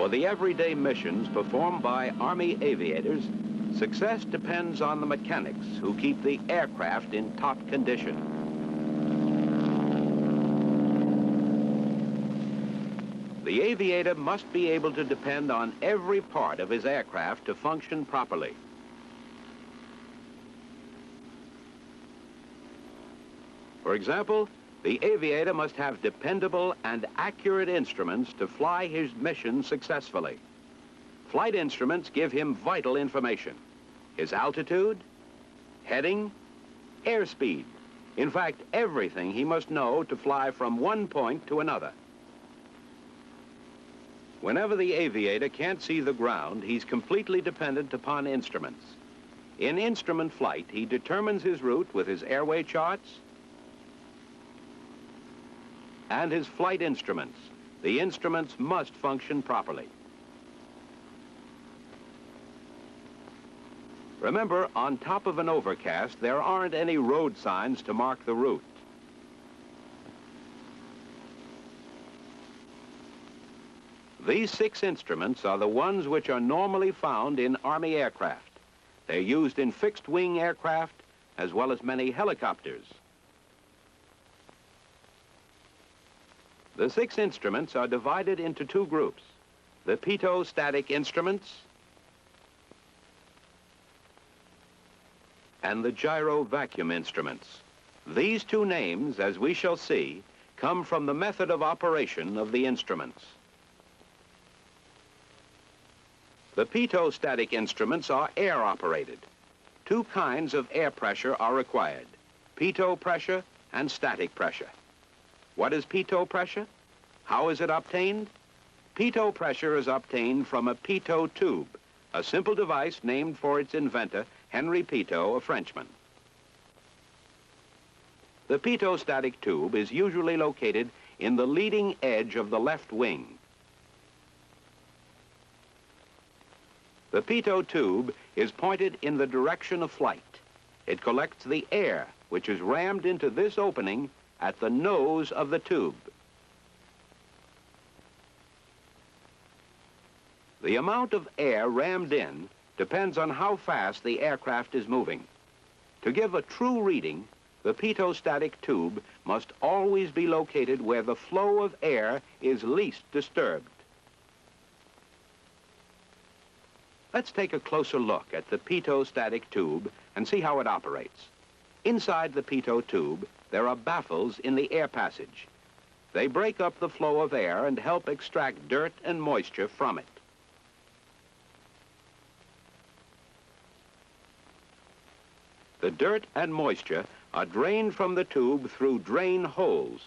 For the everyday missions performed by Army aviators, success depends on the mechanics who keep the aircraft in top condition. The aviator must be able to depend on every part of his aircraft to function properly. For example, the aviator must have dependable and accurate instruments to fly his mission successfully. Flight instruments give him vital information: his altitude, heading, airspeed. In fact, everything he must know to fly from one point to another. Whenever the aviator can't see the ground, he's completely dependent upon instruments. In instrument flight, he determines his route with his airway charts and his flight instruments. The instruments must function properly. Remember, on top of an overcast, there aren't any road signs to mark the route. These 6 instruments are the ones which are normally found in Army aircraft. They're used in fixed-wing aircraft as well as many helicopters. The 6 instruments are divided into 2 groups: the pitot-static instruments and the gyro-vacuum instruments. These 2 names, as we shall see, come from the method of operation of the instruments. The pitot-static instruments are air-operated. 2 kinds of air pressure are required: pitot pressure and static pressure. What is pitot pressure? How is it obtained? Pitot pressure is obtained from a pitot tube, a simple device named for its inventor, Henri Pitot, a Frenchman. The pitot-static tube is usually located in the leading edge of the left wing. The pitot tube is pointed in the direction of flight. It collects the air, which is rammed into this opening at the nose of the tube. The amount of air rammed in depends on how fast the aircraft is moving. To give a true reading, the pitot-static tube must always be located where the flow of air is least disturbed. Let's take a closer look at the pitot-static tube and see how it operates. Inside the pitot tube, there are baffles in the air passage. They break up the flow of air and help extract dirt and moisture from it. The dirt and moisture are drained from the tube through drain holes.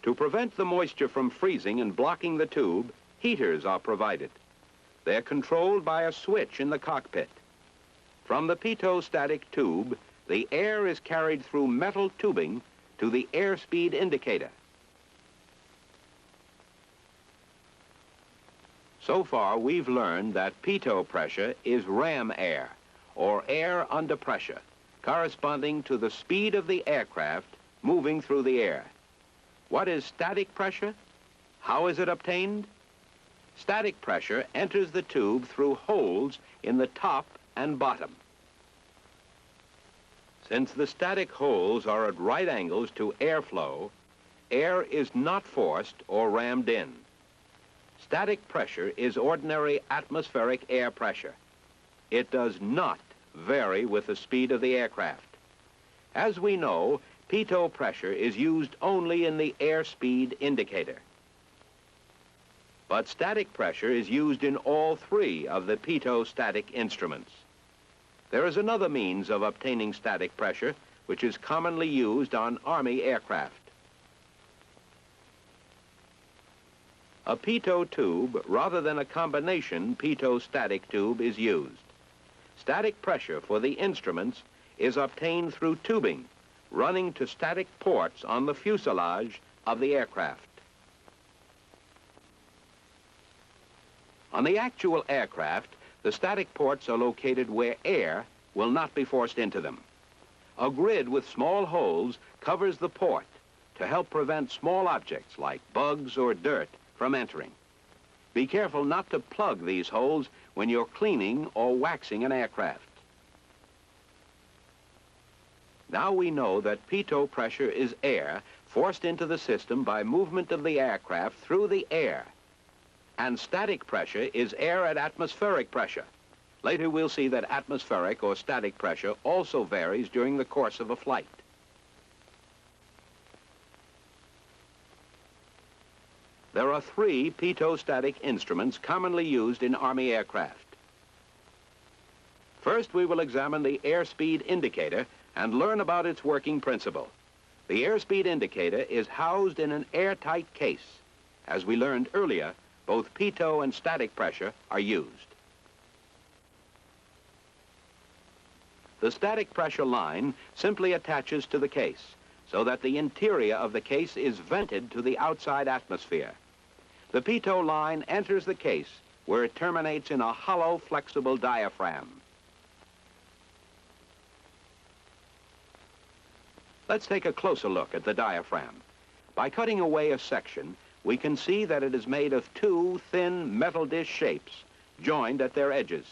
To prevent the moisture from freezing and blocking the tube, heaters are provided. They're controlled by a switch in the cockpit. From the pitot-static tube, the air is carried through metal tubing to the airspeed indicator. So far, we've learned that pitot pressure is ram air, or air under pressure, corresponding to the speed of the aircraft moving through the air. What is static pressure? How is it obtained? Static pressure enters the tube through holes in the top and bottom. Since the static holes are at right angles to airflow, air is not forced or rammed in. Static pressure is ordinary atmospheric air pressure. It does not vary with the speed of the aircraft. As we know, pitot pressure is used only in the airspeed indicator. But static pressure is used in all 3 of the pitot-static instruments. There is another means of obtaining static pressure, which is commonly used on Army aircraft. A pitot tube, rather than a combination pitot-static tube, is used. Static pressure for the instruments is obtained through tubing running to static ports on the fuselage of the aircraft. On the actual aircraft, the static ports are located where air will not be forced into them. A grid with small holes covers the port to help prevent small objects like bugs or dirt from entering. Be careful not to plug these holes when you're cleaning or waxing an aircraft. Now we know that pitot pressure is air forced into the system by movement of the aircraft through the air, and static pressure is air at atmospheric pressure. Later we'll see that atmospheric or static pressure also varies during the course of a flight. There are three pitot-static instruments commonly used in Army aircraft. First, we will examine the airspeed indicator and learn about its working principle. The airspeed indicator is housed in an airtight case. As we learned earlier, both pitot and static pressure are used. The static pressure line simply attaches to the case so that the interior of the case is vented to the outside atmosphere. The pitot line enters the case where it terminates in a hollow, flexible diaphragm. Let's take a closer look at the diaphragm. By cutting away a section, we can see that it is made of two thin metal dish shapes joined at their edges.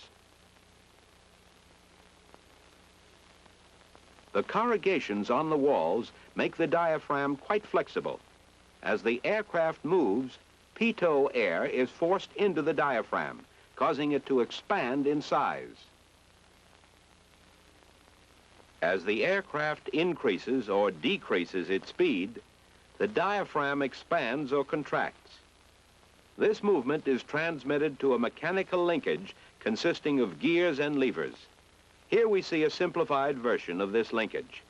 The corrugations on the walls make the diaphragm quite flexible. As the aircraft moves, pitot air is forced into the diaphragm, causing it to expand in size. As the aircraft increases or decreases its speed, the diaphragm expands or contracts. This movement is transmitted to a mechanical linkage consisting of gears and levers. Here we see a simplified version of this linkage.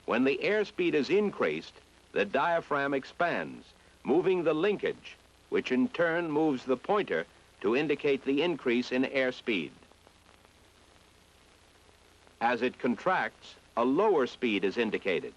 When the airspeed is increased, the diaphragm expands, moving the linkage, which in turn moves the pointer to indicate the increase in airspeed. As it contracts, a lower speed is indicated.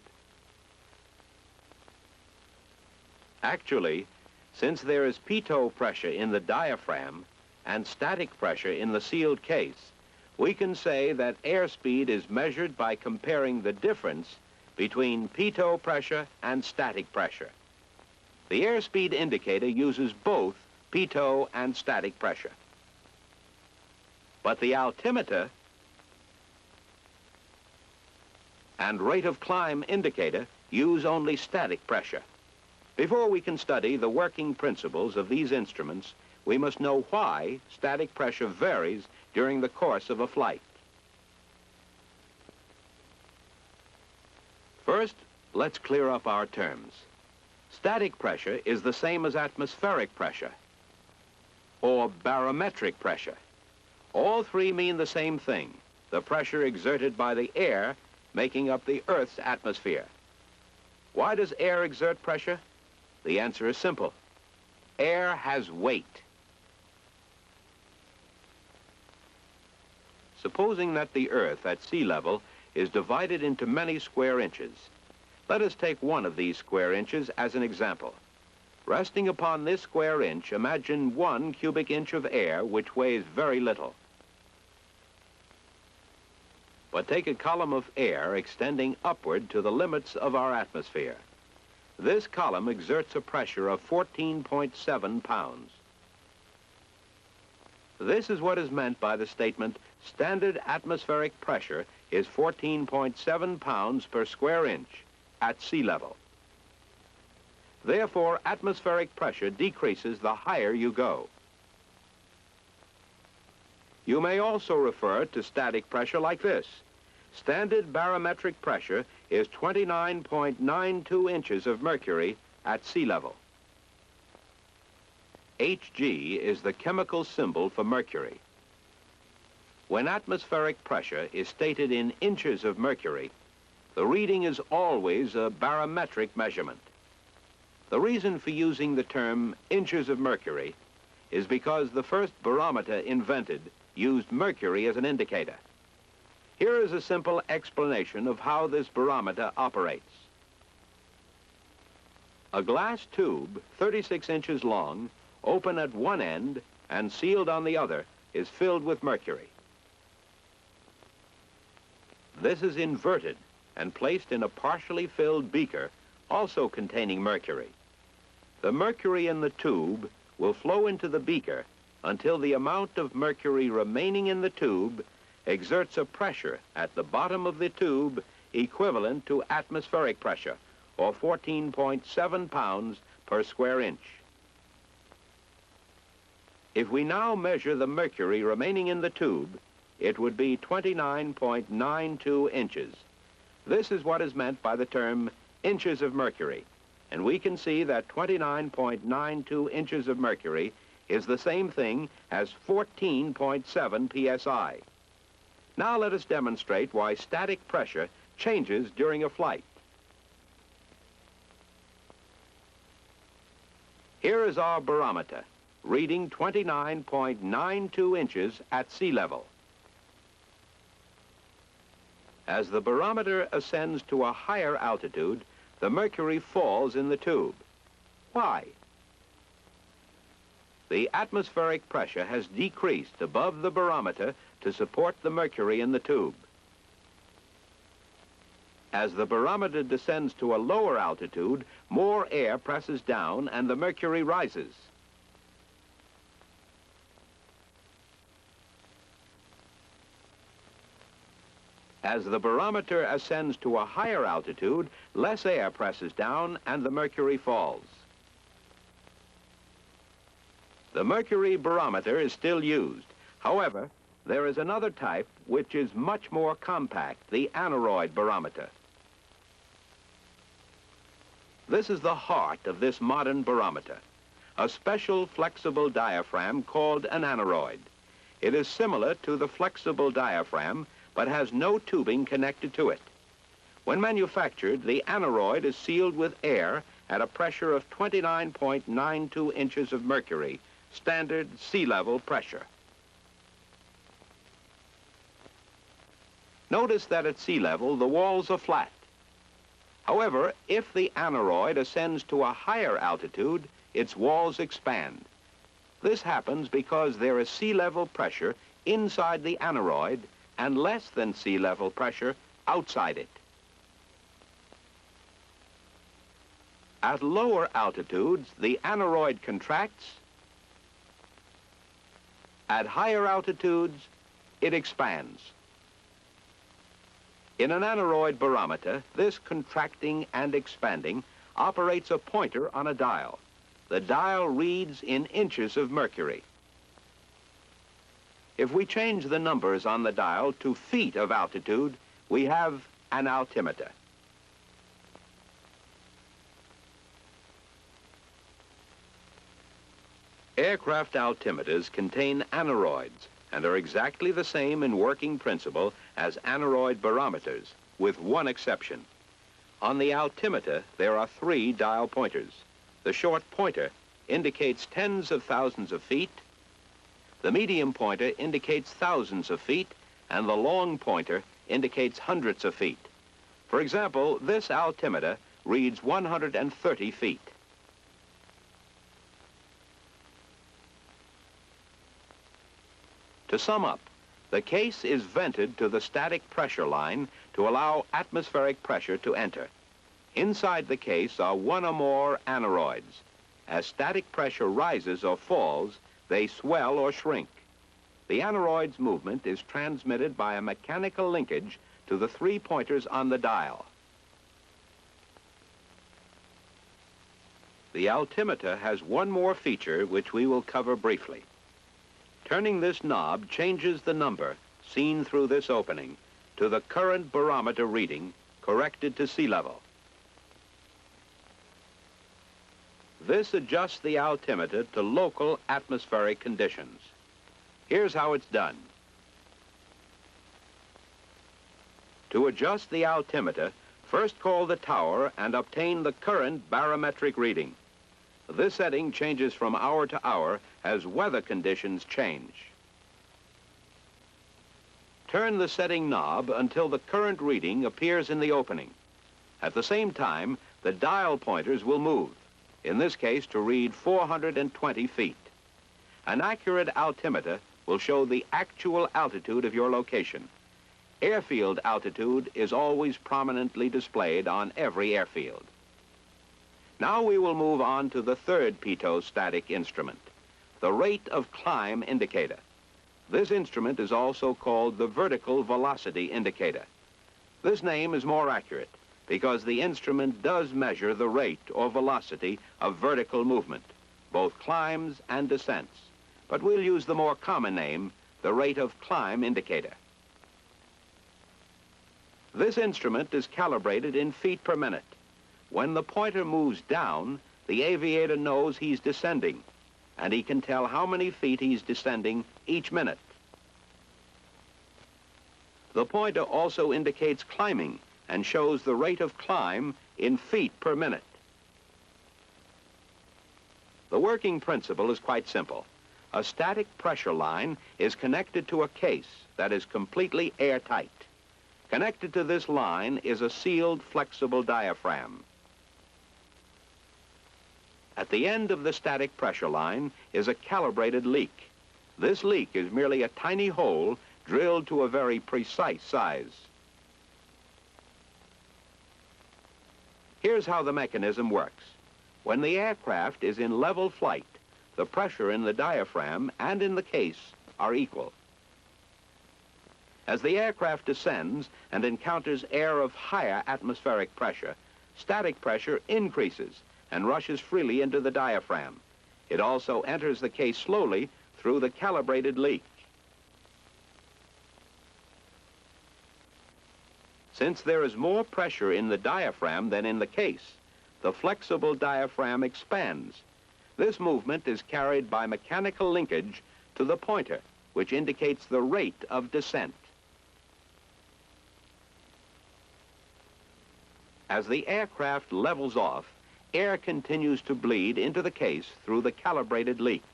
Actually, since there is pitot pressure in the diaphragm and static pressure in the sealed case, we can say that airspeed is measured by comparing the difference between pitot pressure and static pressure. The airspeed indicator uses both pitot and static pressure. But the altimeter and rate of climb indicator use only static pressure. Before we can study the working principles of these instruments, we must know why static pressure varies during the course of a flight. First, let's clear up our terms. Static pressure is the same as atmospheric pressure or barometric pressure. All three mean the same thing, the pressure exerted by the air making up the Earth's atmosphere. Why does air exert pressure? The answer is simple. Air has weight. Supposing that the Earth at sea level is divided into many square inches. Let us take one of these square inches as an example. Resting upon this square inch, imagine 1 cubic inch of air which weighs very little. But take a column of air extending upward to the limits of our atmosphere. This column exerts a pressure of 14.7 pounds. This is what is meant by the statement, standard atmospheric pressure is 14.7 pounds per square inch at sea level. Therefore, atmospheric pressure decreases the higher you go. You may also refer to static pressure like this. Standard barometric pressure is 29.92 inches of mercury at sea level. Hg is the chemical symbol for mercury. When atmospheric pressure is stated in inches of mercury, the reading is always a barometric measurement. The reason for using the term inches of mercury is because the first barometer invented used mercury as an indicator. Here is a simple explanation of how this barometer operates. A glass tube, 36 inches long, open at one end and sealed on the other, is filled with mercury. This is inverted and placed in a partially filled beaker, also containing mercury. The mercury in the tube will flow into the beaker until the amount of mercury remaining in the tube exerts a pressure at the bottom of the tube equivalent to atmospheric pressure, or 14.7 pounds per square inch. If we now measure the mercury remaining in the tube, it would be 29.92 inches. This is what is meant by the term inches of mercury, and we can see that 29.92 inches of mercury is the same thing as 14.7 psi. Now let us demonstrate why static pressure changes during a flight. Here is our barometer, reading 29.92 inches at sea level. As the barometer ascends to a higher altitude, the mercury falls in the tube. Why? The atmospheric pressure has decreased above the barometer to support the mercury in the tube. As the barometer descends to a lower altitude, more air presses down and the mercury rises. As the barometer ascends to a higher altitude, less air presses down and the mercury falls. The mercury barometer is still used. However, there is another type which is much more compact, the aneroid barometer. This is the heart of this modern barometer, a special flexible diaphragm called an aneroid. It is similar to the flexible diaphragm, but has no tubing connected to it. When manufactured, the aneroid is sealed with air at a pressure of 29.92 inches of mercury, standard sea level pressure. Notice that at sea level, the walls are flat. However, if the aneroid ascends to a higher altitude, its walls expand. This happens because there is sea level pressure inside the aneroid and less than sea level pressure outside it. At lower altitudes, the aneroid contracts. At higher altitudes, it expands. In an aneroid barometer, this contracting and expanding operates a pointer on a dial. The dial reads in inches of mercury. If we change the numbers on the dial to feet of altitude, we have an altimeter. Aircraft altimeters contain aneroids and are exactly the same in working principle as aneroid barometers, with one exception. On the altimeter, there are 3 dial pointers. The short pointer indicates tens of thousands of feet, the medium pointer indicates thousands of feet, and the long pointer indicates hundreds of feet. For example, this altimeter reads 130 feet. To sum up, the case is vented to the static pressure line to allow atmospheric pressure to enter. Inside the case are 1 or more aneroids. As static pressure rises or falls, they swell or shrink. The aneroid's movement is transmitted by a mechanical linkage to the 3 pointers on the dial. The altimeter has one more feature which we will cover briefly. Turning this knob changes the number, seen through this opening, to the current barometer reading, corrected to sea level. This adjusts the altimeter to local atmospheric conditions. Here's how it's done. To adjust the altimeter, first call the tower and obtain the current barometric reading. This setting changes from hour to hour as weather conditions change. Turn the setting knob until the current reading appears in the opening. At the same time, the dial pointers will move, in this case to read 420 feet. An accurate altimeter will show the actual altitude of your location. Airfield altitude is always prominently displayed on every airfield. Now we will move on to the third pitot static instrument, the rate of climb indicator. This instrument is also called the vertical velocity indicator. This name is more accurate because the instrument does measure the rate or velocity of vertical movement, both climbs and descents, but we'll use the more common name, the rate of climb indicator. This instrument is calibrated in feet per minute. When the pointer moves down, the aviator knows he's descending, and he can tell how many feet he's descending each minute. The pointer also indicates climbing and shows the rate of climb in feet per minute. The working principle is quite simple. A static pressure line is connected to a case that is completely airtight. Connected to this line is a sealed, flexible diaphragm. At the end of the static pressure line is a calibrated leak. This leak is merely a tiny hole drilled to a very precise size. Here's how the mechanism works. When the aircraft is in level flight, the pressure in the diaphragm and in the case are equal. As the aircraft descends and encounters air of higher atmospheric pressure, static pressure increases and rushes freely into the diaphragm. It also enters the case slowly through the calibrated leak. Since there is more pressure in the diaphragm than in the case, the flexible diaphragm expands. This movement is carried by mechanical linkage to the pointer, which indicates the rate of descent. As the aircraft levels off, air continues to bleed into the case through the calibrated leak.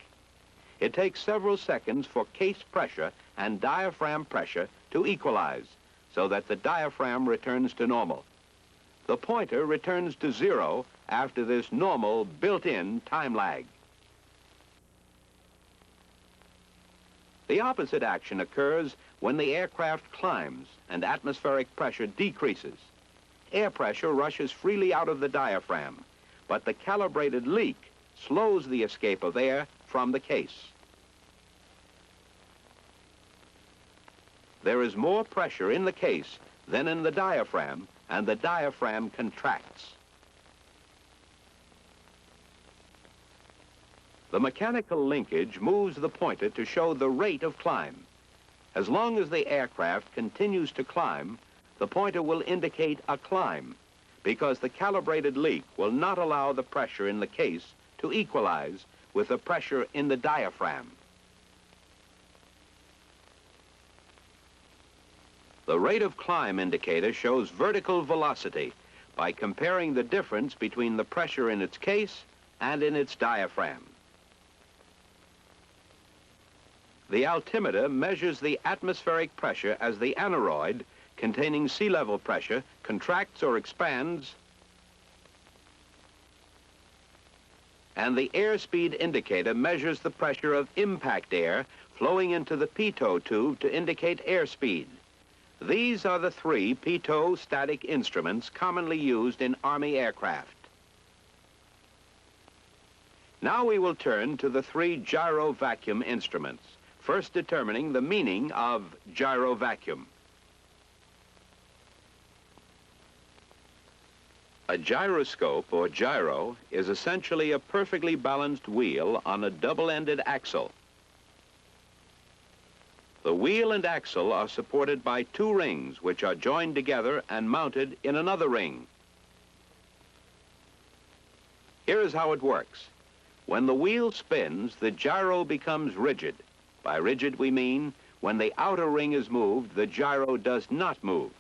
It takes several seconds for case pressure and diaphragm pressure to equalize so that the diaphragm returns to normal. The pointer returns to zero after this normal built-in time lag. The opposite action occurs when the aircraft climbs and atmospheric pressure decreases. Air pressure rushes freely out of the diaphragm, but the calibrated leak slows the escape of air from the case. There is more pressure in the case than in the diaphragm, and the diaphragm contracts. The mechanical linkage moves the pointer to show the rate of climb. As long as the aircraft continues to climb, the pointer will indicate a climb, because the calibrated leak will not allow the pressure in the case to equalize with the pressure in the diaphragm. The rate of climb indicator shows vertical velocity by comparing the difference between the pressure in its case and in its diaphragm. The altimeter measures the atmospheric pressure as the aneroid containing sea level pressure contracts or expands, and the airspeed indicator measures the pressure of impact air flowing into the pitot tube to indicate airspeed. These are the three pitot static instruments commonly used in Army aircraft. Now we will turn to the three gyro vacuum instruments, first determining the meaning of gyro vacuum. A gyroscope, or gyro, is essentially a perfectly balanced wheel on a double-ended axle. The wheel and axle are supported by two rings which are joined together and mounted in another ring. Here is how it works. When the wheel spins, the gyro becomes rigid. By rigid we mean when the outer ring is moved, the gyro does not move.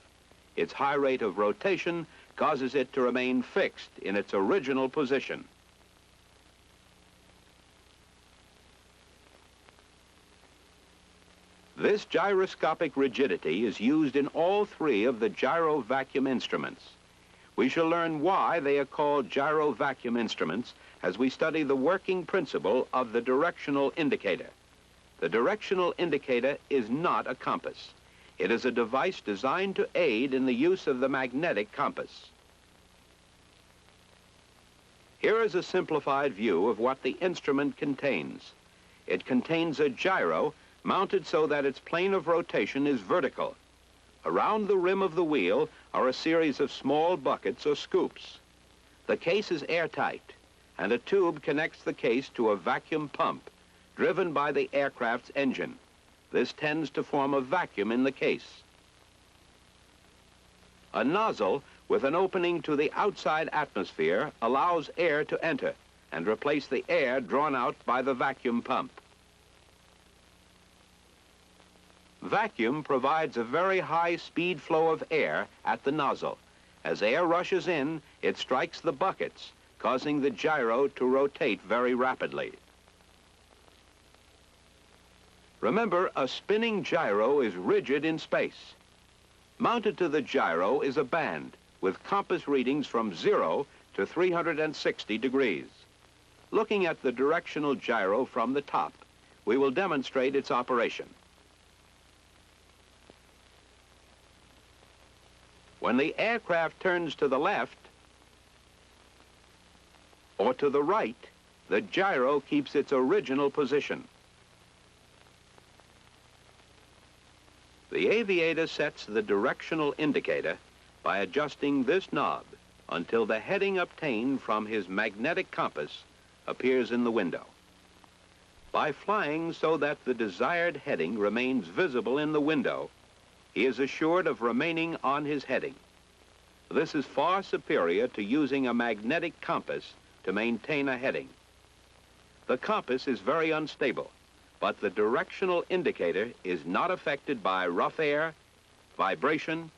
Its high rate of rotation causes it to remain fixed in its original position. This gyroscopic rigidity is used in all three of the gyro vacuum instruments. We shall learn why they are called gyro vacuum instruments as we study the working principle of the directional indicator. The directional indicator is not a compass. It is a device designed to aid in the use of the magnetic compass. Here is a simplified view of what the instrument contains. It contains a gyro mounted so that its plane of rotation is vertical. Around the rim of the wheel are a series of small buckets or scoops. The case is airtight, and a tube connects the case to a vacuum pump driven by the aircraft's engine. This tends to form a vacuum in the case. A nozzle with an opening to the outside atmosphere allows air to enter and replace the air drawn out by the vacuum pump. Vacuum provides a very high speed flow of air at the nozzle. As air rushes in, it strikes the buckets, causing the gyro to rotate very rapidly. Remember, a spinning gyro is rigid in space. Mounted to the gyro is a band with compass readings from 0 to 360 degrees. Looking at the directional gyro from the top, we will demonstrate its operation. When the aircraft turns to the left or to the right, the gyro keeps its original position. The aviator sets the directional indicator by adjusting this knob until the heading obtained from his magnetic compass appears in the window. By flying so that the desired heading remains visible in the window, he is assured of remaining on his heading. This is far superior to using a magnetic compass to maintain a heading. The compass is very unstable, but the directional indicator is not affected by rough air, vibration,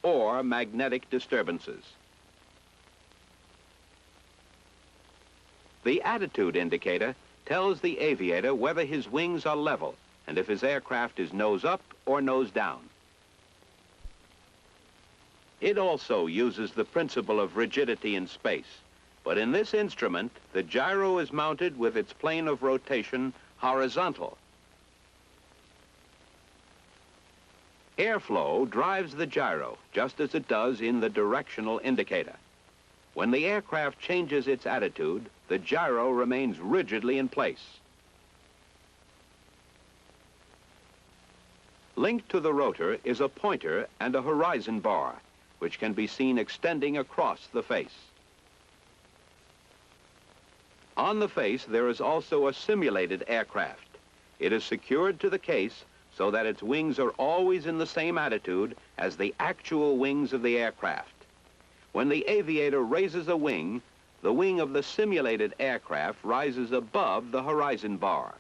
or magnetic disturbances. The attitude indicator tells the aviator whether his wings are level and if his aircraft is nose up or nose down. It also uses the principle of rigidity in space, but in this instrument, the gyro is mounted with its plane of rotation horizontal. Airflow drives the gyro, just as it does in the directional indicator. When the aircraft changes its attitude, the gyro remains rigidly in place. Linked to the rotor is a pointer and a horizon bar, which can be seen extending across the face. On the face, there is also a simulated aircraft. It is secured to the case so that its wings are always in the same attitude as the actual wings of the aircraft. When the aviator raises a wing, the wing of the simulated aircraft rises above the horizon bar.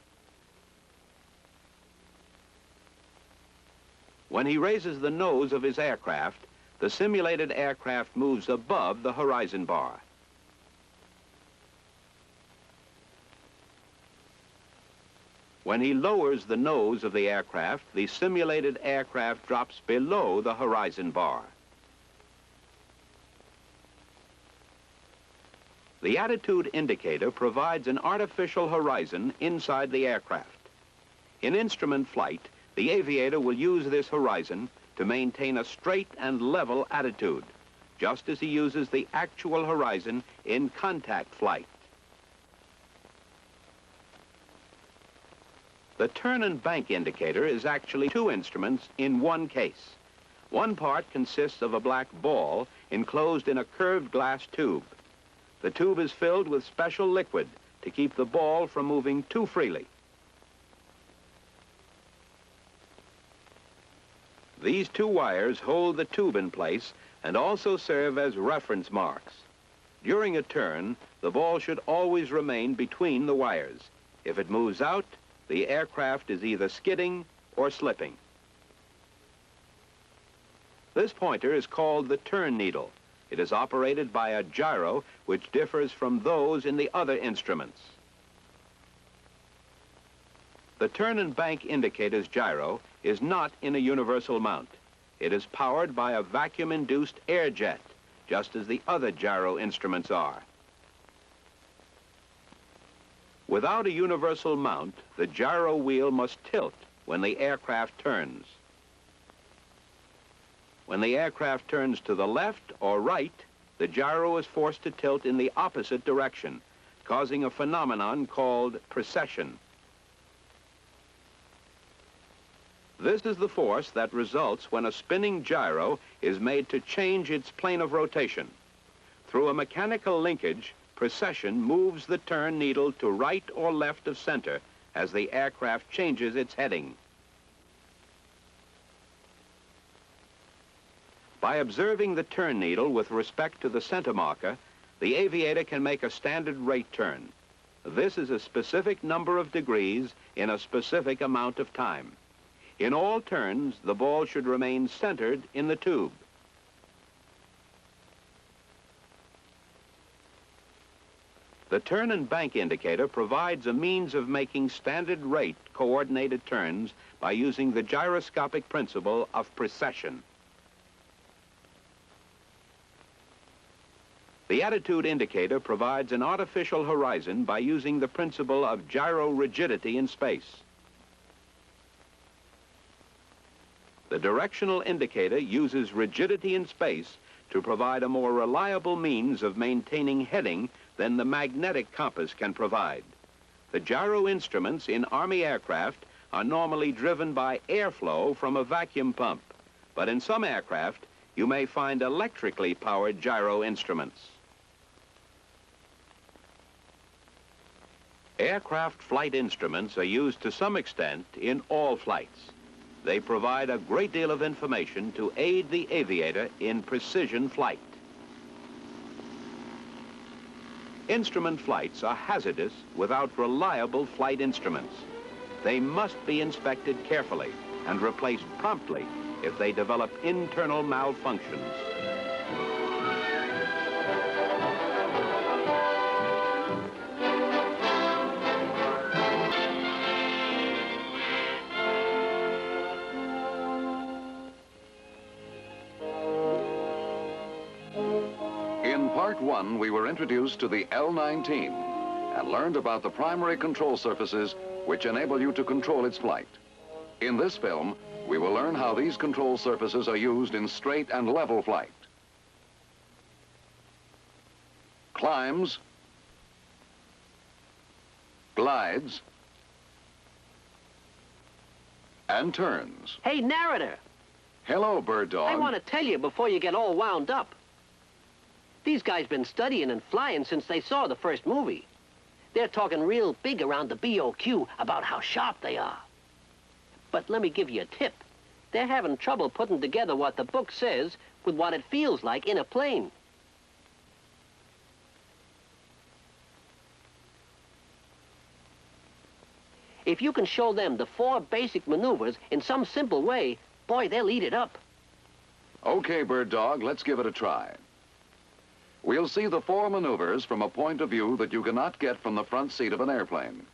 When he raises the nose of his aircraft, the simulated aircraft moves above the horizon bar. When he lowers the nose of the aircraft, the simulated aircraft drops below the horizon bar. The attitude indicator provides an artificial horizon inside the aircraft. In instrument flight, the aviator will use this horizon to maintain a straight and level attitude, just as he uses the actual horizon in contact flight. The turn and bank indicator is actually two instruments in one case. One part consists of a black ball enclosed in a curved glass tube. The tube is filled with special liquid to keep the ball from moving too freely. These two wires hold the tube in place and also serve as reference marks. During a turn, the ball should always remain between the wires. If it moves out, the aircraft is either skidding or slipping. This pointer is called the turn needle. It is operated by a gyro which differs from those in the other instruments. The turn and bank indicator's gyro is not in a universal mount. It is powered by a vacuum-induced air jet, just as the other gyro instruments are. Without a universal mount, the gyro wheel must tilt when the aircraft turns. When the aircraft turns to the left or right, the gyro is forced to tilt in the opposite direction, causing a phenomenon called precession. This is the force that results when a spinning gyro is made to change its plane of rotation. Through a mechanical linkage, precession moves the turn needle to right or left of center as the aircraft changes its heading. By observing the turn needle with respect to the center marker, the aviator can make a standard rate turn. This is a specific number of degrees in a specific amount of time. In all turns, the ball should remain centered in the tube. The turn and bank indicator provides a means of making standard rate coordinated turns by using the gyroscopic principle of precession. The attitude indicator provides an artificial horizon by using the principle of gyro rigidity in space. The directional indicator uses rigidity in space to provide a more reliable means of maintaining heading than the magnetic compass can provide. The gyro instruments in Army aircraft are normally driven by airflow from a vacuum pump, but in some aircraft, you may find electrically powered gyro instruments. Aircraft flight instruments are used to some extent in all flights. They provide a great deal of information to aid the aviator in precision flight. Instrument flights are hazardous without reliable flight instruments. They must be inspected carefully and replaced promptly if they develop internal malfunctions. In Part 1, we were introduced to the L-19 and learned about the primary control surfaces which enable you to control its flight. In this film, we will learn how these control surfaces are used in straight and level flight. Climbs, glides, and turns. Hey, narrator, Hello, Bird Dog. I want to tell you before you get all wound up. These guys been studying and flying since they saw the first movie. They're talking real big around the BOQ about how sharp they are. But let me give you a tip. They're having trouble putting together what the book says with what it feels like in a plane. If you can show them the 4 basic maneuvers in some simple way, boy, they'll eat it up. Okay, Bird Dog, let's give it a try. We'll see the 4 maneuvers from a point of view that you cannot get from the front seat of an airplane.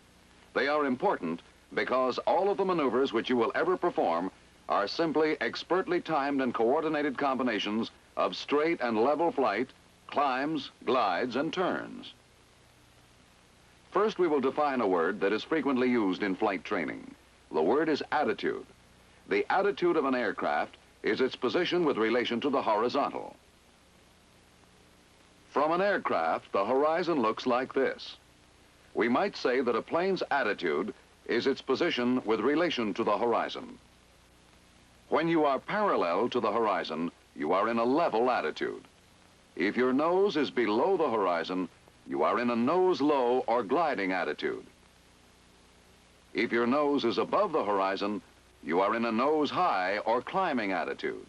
They are important because all of the maneuvers which you will ever perform are simply expertly timed and coordinated combinations of straight and level flight, climbs, glides, and turns. First, we will define a word that is frequently used in flight training. The word is attitude. The attitude of an aircraft is its position with relation to the horizontal. From an aircraft, the horizon looks like this. We might say that a plane's attitude is its position with relation to the horizon. When you are parallel to the horizon, you are in a level attitude. If your nose is below the horizon, you are in a nose-low or gliding attitude. If your nose is above the horizon, you are in a nose-high or climbing attitude.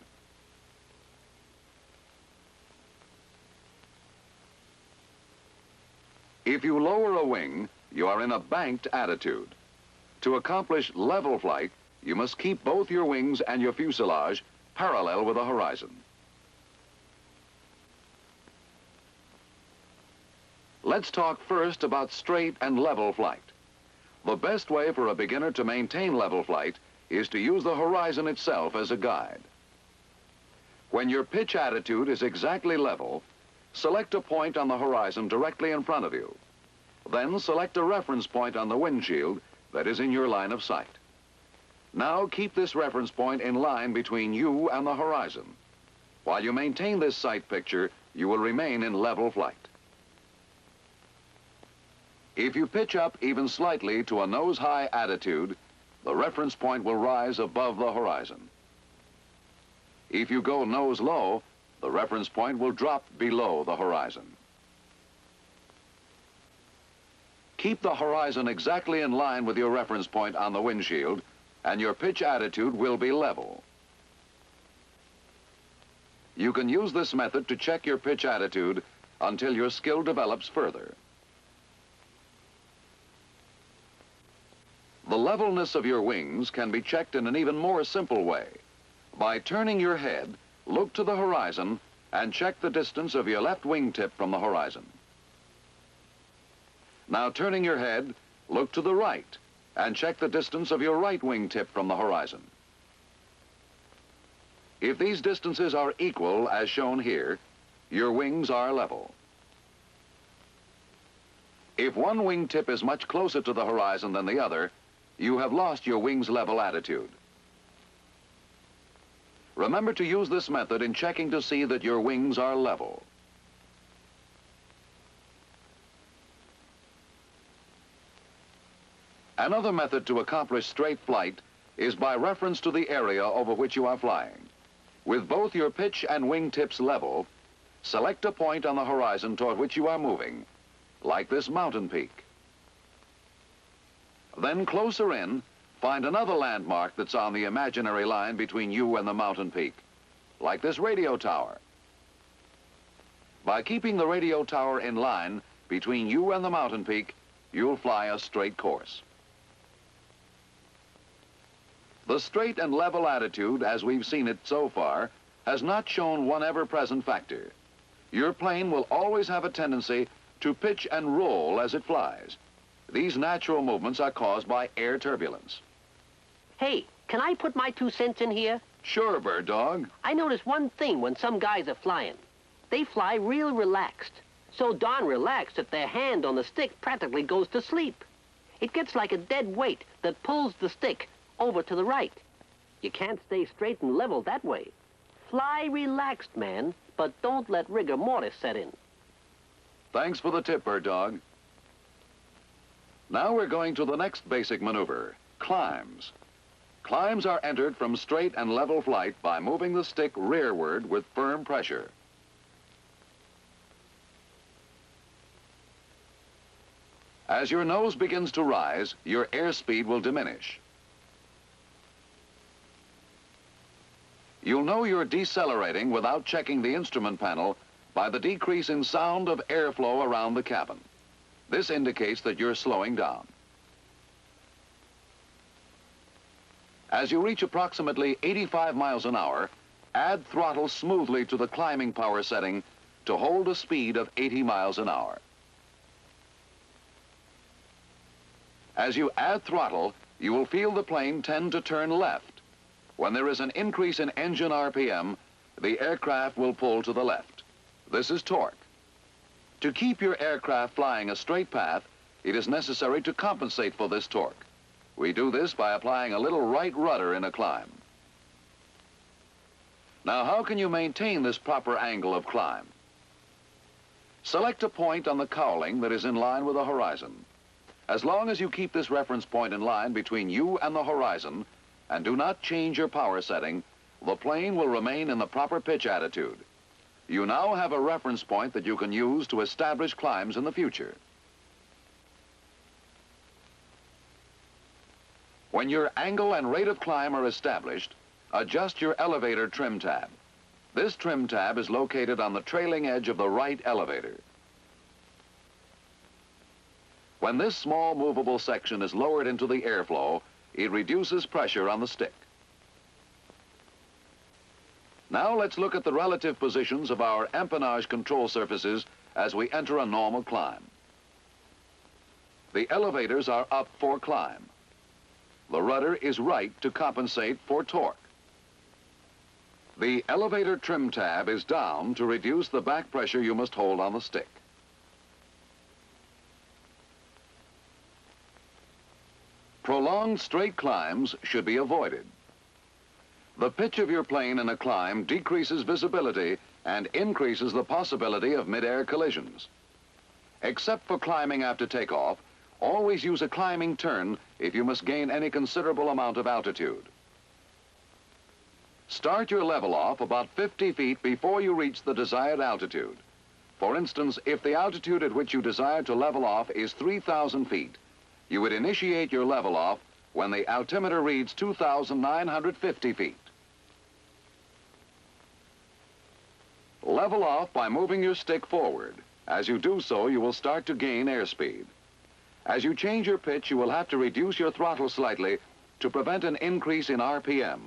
If you lower a wing, you are in a banked attitude. To accomplish level flight, you must keep both your wings and your fuselage parallel with the horizon. Let's talk first about straight and level flight. The best way for a beginner to maintain level flight is to use the horizon itself as a guide. When your pitch attitude is exactly level, select a point on the horizon directly in front of you. Then select a reference point on the windshield that is in your line of sight. Now keep this reference point in line between you and the horizon. While you maintain this sight picture, you will remain in level flight. If you pitch up even slightly to a nose-high attitude, the reference point will rise above the horizon. If you go nose low, the reference point will drop below the horizon. Keep the horizon exactly in line with your reference point on the windshield, and your pitch attitude will be level. You can use this method to check your pitch attitude until your skill develops further. The levelness of your wings can be checked in an even more simple way. By turning your head, look to the horizon and check the distance of your left wingtip from the horizon. Now turning your head, look to the right and check the distance of your right wingtip from the horizon. If these distances are equal, as shown here, your wings are level. If one wingtip is much closer to the horizon than the other, you have lost your wings level attitude. Remember to use this method in checking to see that your wings are level. Another method to accomplish straight flight is by reference to the area over which you are flying. With both your pitch and wingtips level, select a point on the horizon toward which you are moving, like this mountain peak. Then closer in, find another landmark that's on the imaginary line between you and the mountain peak, like this radio tower. By keeping the radio tower in line between you and the mountain peak, you'll fly a straight course. The straight and level attitude, as we've seen it so far, has not shown one ever-present factor. Your plane will always have a tendency to pitch and roll as it flies. These natural movements are caused by air turbulence. Hey, can I put my 2 cents in here? Sure, Bird Dog. I notice one thing when some guys are flying. They fly real relaxed. So darn relaxed that their hand on the stick practically goes to sleep. It gets like a dead weight that pulls the stick over to the right. You can't stay straight and level that way. Fly relaxed, man, but don't let rigor mortis set in. Thanks for the tip, Bird Dog. Now we're going to the next basic maneuver, climbs. Climbs are entered from straight and level flight by moving the stick rearward with firm pressure. As your nose begins to rise, your airspeed will diminish. You'll know you're decelerating without checking the instrument panel by the decrease in sound of airflow around the cabin. This indicates that you're slowing down. As you reach approximately 85 miles an hour, add throttle smoothly to the climbing power setting to hold a speed of 80 miles an hour. As you add throttle, you will feel the plane tend to turn left. When there is an increase in engine RPM, the aircraft will pull to the left. This is torque. To keep your aircraft flying a straight path, it is necessary to compensate for this torque. We do this by applying a little right rudder in a climb. Now, how can you maintain this proper angle of climb? Select a point on the cowling that is in line with the horizon. As long as you keep this reference point in line between you and the horizon, and do not change your power setting, the plane will remain in the proper pitch attitude. You now have a reference point that you can use to establish climbs in the future. When your angle and rate of climb are established, adjust your elevator trim tab. This trim tab is located on the trailing edge of the right elevator. When this small movable section is lowered into the airflow, it reduces pressure on the stick. Now let's look at the relative positions of our empennage control surfaces as we enter a normal climb. The elevators are up for climb. The rudder is right to compensate for torque. The elevator trim tab is down to reduce the back pressure you must hold on the stick. Prolonged straight climbs should be avoided. The pitch of your plane in a climb decreases visibility and increases the possibility of mid-air collisions. Except for climbing after takeoff, always use a climbing turn if you must gain any considerable amount of altitude. Start your level off about 50 feet before you reach the desired altitude. For instance, if the altitude at which you desire to level off is 3,000 feet, you would initiate your level off when the altimeter reads 2,950 feet. Level off by moving your stick forward. As you do so, you will start to gain airspeed. As you change your pitch, you will have to reduce your throttle slightly to prevent an increase in RPM.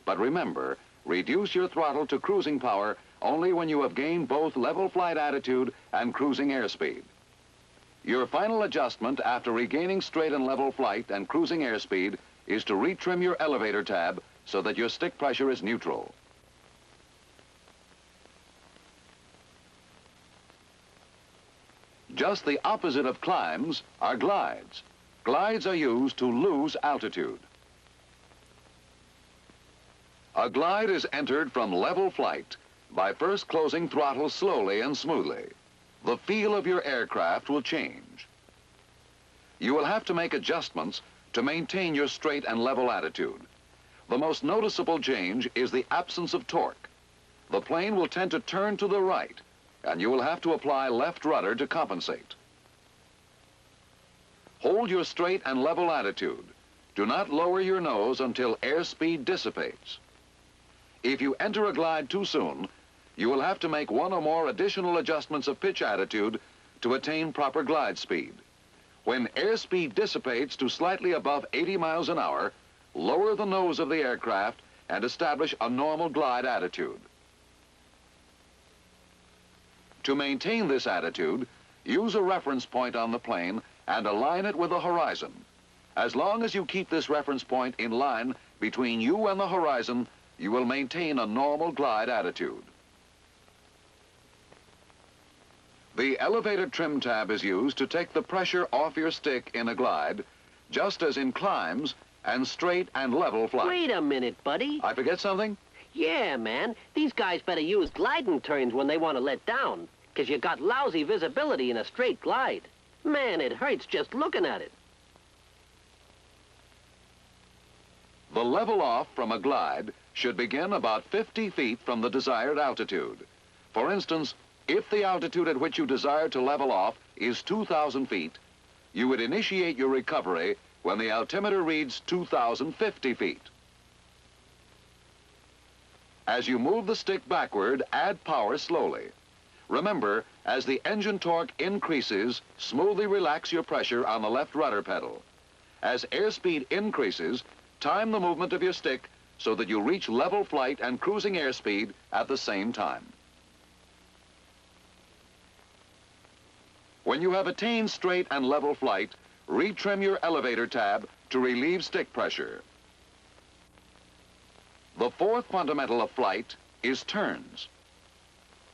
But remember, reduce your throttle to cruising power only when you have gained both level flight attitude and cruising airspeed. Your final adjustment after regaining straight and level flight and cruising airspeed is to retrim your elevator tab so that your stick pressure is neutral. Just the opposite of climbs are glides. Glides are used to lose altitude. A glide is entered from level flight by first closing throttle slowly and smoothly. The feel of your aircraft will change. You will have to make adjustments to maintain your straight and level attitude. The most noticeable change is the absence of torque. The plane will tend to turn to the right, and you will have to apply left rudder to compensate. Hold your straight and level attitude. Do not lower your nose until airspeed dissipates. If you enter a glide too soon, you will have to make one or more additional adjustments of pitch attitude to attain proper glide speed. When airspeed dissipates to slightly above 80 miles an hour, lower the nose of the aircraft and establish a normal glide attitude. To maintain this attitude, use a reference point on the plane and align it with the horizon. As long as you keep this reference point in line between you and the horizon, you will maintain a normal glide attitude. The elevator trim tab is used to take the pressure off your stick in a glide, just as in climbs and straight and level flight. Wait a minute, buddy. I forget something? Yeah, man. These guys better use gliding turns when they want to let down, because you got lousy visibility in a straight glide. Man, it hurts just looking at it. The level off from a glide should begin about 50 feet from the desired altitude. For instance, if the altitude at which you desire to level off is 2,000 feet, you would initiate your recovery when the altimeter reads 2,050 feet. As you move the stick backward, add power slowly. Remember, as the engine torque increases, smoothly relax your pressure on the left rudder pedal. As airspeed increases, time the movement of your stick so that you reach level flight and cruising airspeed at the same time. When you have attained straight and level flight, retrim your elevator tab to relieve stick pressure. The fourth fundamental of flight is turns.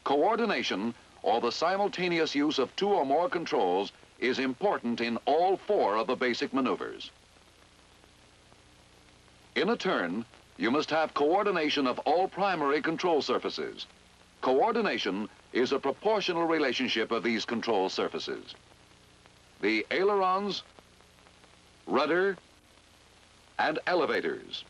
Coordination, or the simultaneous use of two or more controls, is important in all four of the basic maneuvers. In a turn, you must have coordination of all primary control surfaces. Coordination is a proportional relationship of these control surfaces. The ailerons, rudder, and elevators.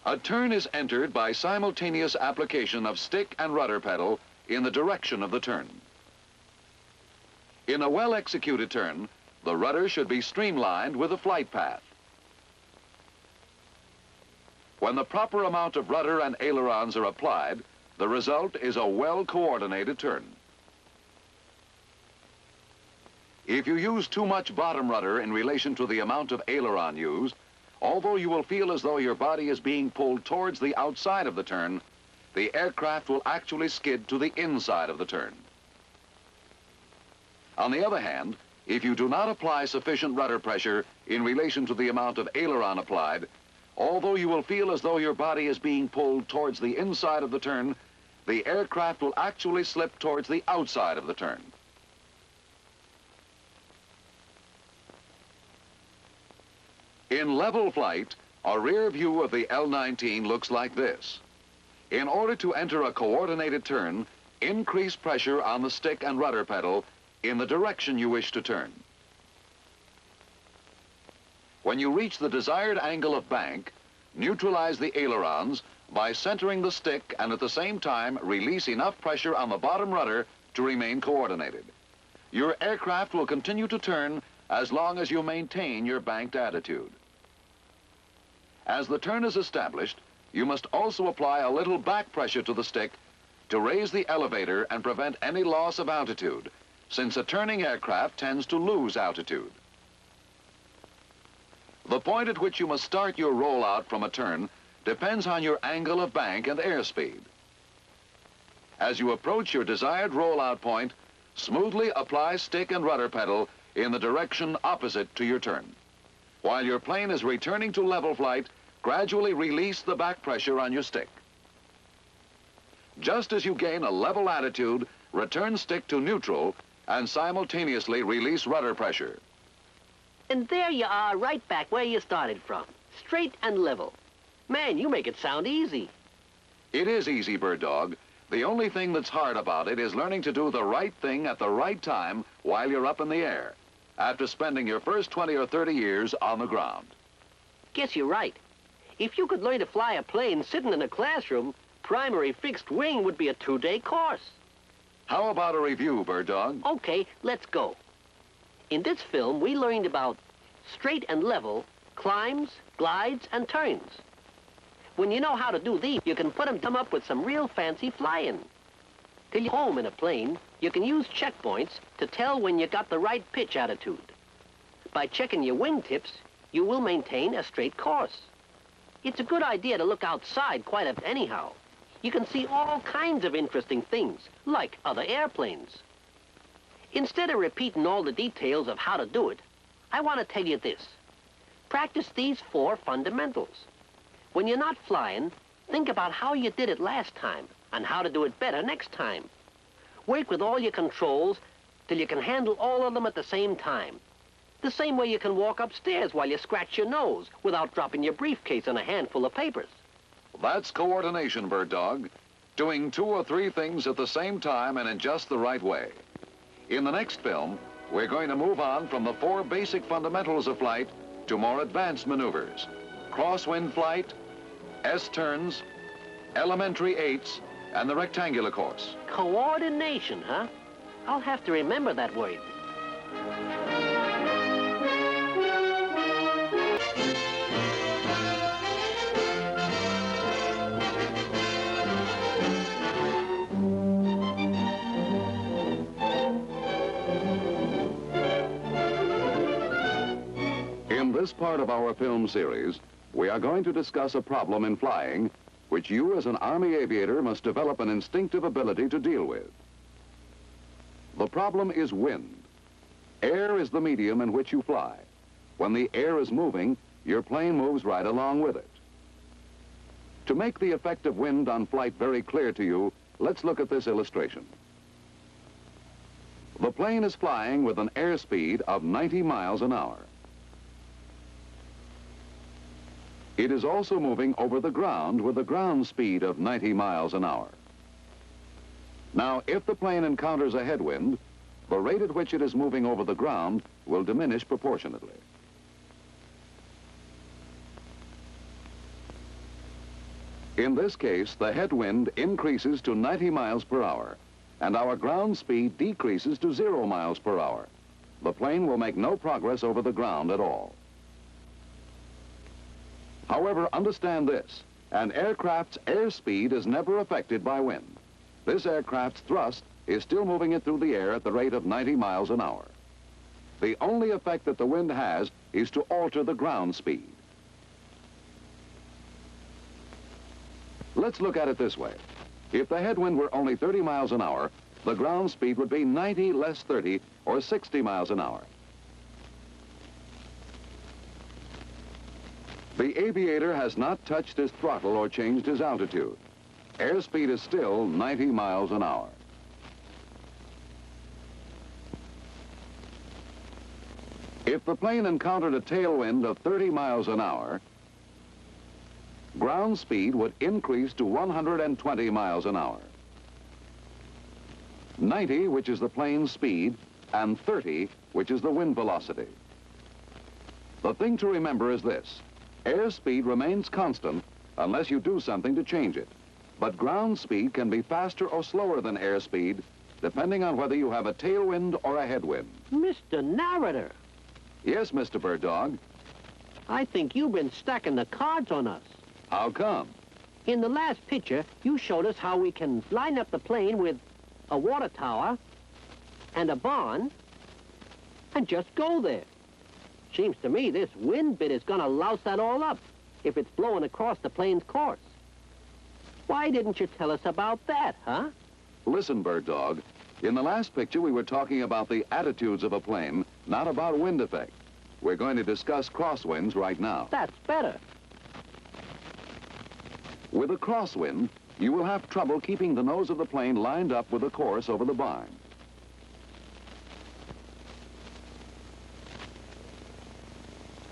A turn is entered by simultaneous application of stick and rudder pedal in the direction of the turn. In a well-executed turn, the rudder should be streamlined with the flight path. When the proper amount of rudder and ailerons are applied, the result is a well-coordinated turn. If you use too much bottom rudder in relation to the amount of aileron used, although you will feel as though your body is being pulled towards the outside of the turn, the aircraft will actually skid to the inside of the turn. On the other hand, if you do not apply sufficient rudder pressure in relation to the amount of aileron applied, although you will feel as though your body is being pulled towards the inside of the turn, the aircraft will actually slip towards the outside of the turn. In level flight, a rear view of the L-19 looks like this. In order to enter a coordinated turn, increase pressure on the stick and rudder pedal in the direction you wish to turn. When you reach the desired angle of bank, neutralize the ailerons by centering the stick and at the same time release enough pressure on the bottom rudder to remain coordinated. Your aircraft will continue to turn as long as you maintain your banked attitude. As the turn is established, you must also apply a little back pressure to the stick to raise the elevator and prevent any loss of altitude, since a turning aircraft tends to lose altitude. The point at which you must start your rollout from a turn depends on your angle of bank and airspeed. As you approach your desired rollout point, smoothly apply stick and rudder pedal in the direction opposite to your turn. While your plane is returning to level flight, gradually release the back pressure on your stick. Just as you gain a level attitude, return stick to neutral and simultaneously release rudder pressure. And there you are, right back where you started from. Straight and level. Man, you make it sound easy. It is easy, Bird Dog. The only thing that's hard about it is learning to do the right thing at the right time while you're up in the air, after spending your first 20 or 30 years on the ground. Guess you're right. If you could learn to fly a plane sitting in a classroom, primary fixed wing would be a 2-day course. How about a review, Bird Dog? Okay, let's go. In this film, we learned about straight and level, climbs, glides, and turns. When you know how to do these, you can put them up with some real fancy flying. Till you're home in a plane, you can use checkpoints to tell when you got the right pitch attitude. By checking your wingtips, you will maintain a straight course. It's a good idea to look outside quite a bit anyhow. You can see all kinds of interesting things, like other airplanes. Instead of repeating all the details of how to do it, I want to tell you this. Practice these 4 fundamentals. When you're not flying, think about how you did it last time and how to do it better next time. Work with all your controls till you can handle all of them at the same time. The same way you can walk upstairs while you scratch your nose without dropping your briefcase on a handful of papers. That's coordination, Bird Dog. Doing 2 or 3 things at the same time and in just the right way. In the next film, we're going to move on from the 4 basic fundamentals of flight to more advanced maneuvers. Crosswind flight, S-turns, elementary 8s, and the rectangular course. Coordination, huh? I'll have to remember that word. In this part of our film series, we are going to discuss a problem in flying which you as an Army aviator must develop an instinctive ability to deal with. The problem is wind. Air is the medium in which you fly. When the air is moving, your plane moves right along with it. To make the effect of wind on flight very clear to you, let's look at this illustration. The plane is flying with an airspeed of 90 miles an hour. It is also moving over the ground with a ground speed of 90 miles an hour. Now, if the plane encounters a headwind, the rate at which it is moving over the ground will diminish proportionately. In this case, the headwind increases to 90 miles per hour, and our ground speed decreases to 0 miles per hour. The plane will make no progress over the ground at all. However, understand this, an aircraft's airspeed is never affected by wind. This aircraft's thrust is still moving it through the air at the rate of 90 miles an hour. The only effect that the wind has is to alter the ground speed. Let's look at it this way. If the headwind were only 30 miles an hour, the ground speed would be 90 less 30, or 60 miles an hour. The aviator has not touched his throttle or changed his altitude. Airspeed is still 90 miles an hour. If the plane encountered a tailwind of 30 miles an hour, Ground speed would increase to 120 miles an hour. 90, which is the plane's speed, and 30, which is the wind velocity. The thing to remember is this: airspeed remains constant unless you do something to change it. But ground speed can be faster or slower than airspeed, depending on whether you have a tailwind or a headwind. Mr. Narrator, Yes, Mr. Bird Dog. I think you've been stacking the cards on us. How come? In the last picture, you showed us how we can line up the plane with a water tower and a barn and just go there. Seems to me this wind bit is gonna louse that all up if it's blowing across the plane's course. Why didn't you tell us about that, huh? Listen, Bird Dog. In the last picture, we were talking about the attitudes of a plane, not about wind effect. We're going to discuss crosswinds right now. That's better. With a crosswind, you will have trouble keeping the nose of the plane lined up with the course over the barn.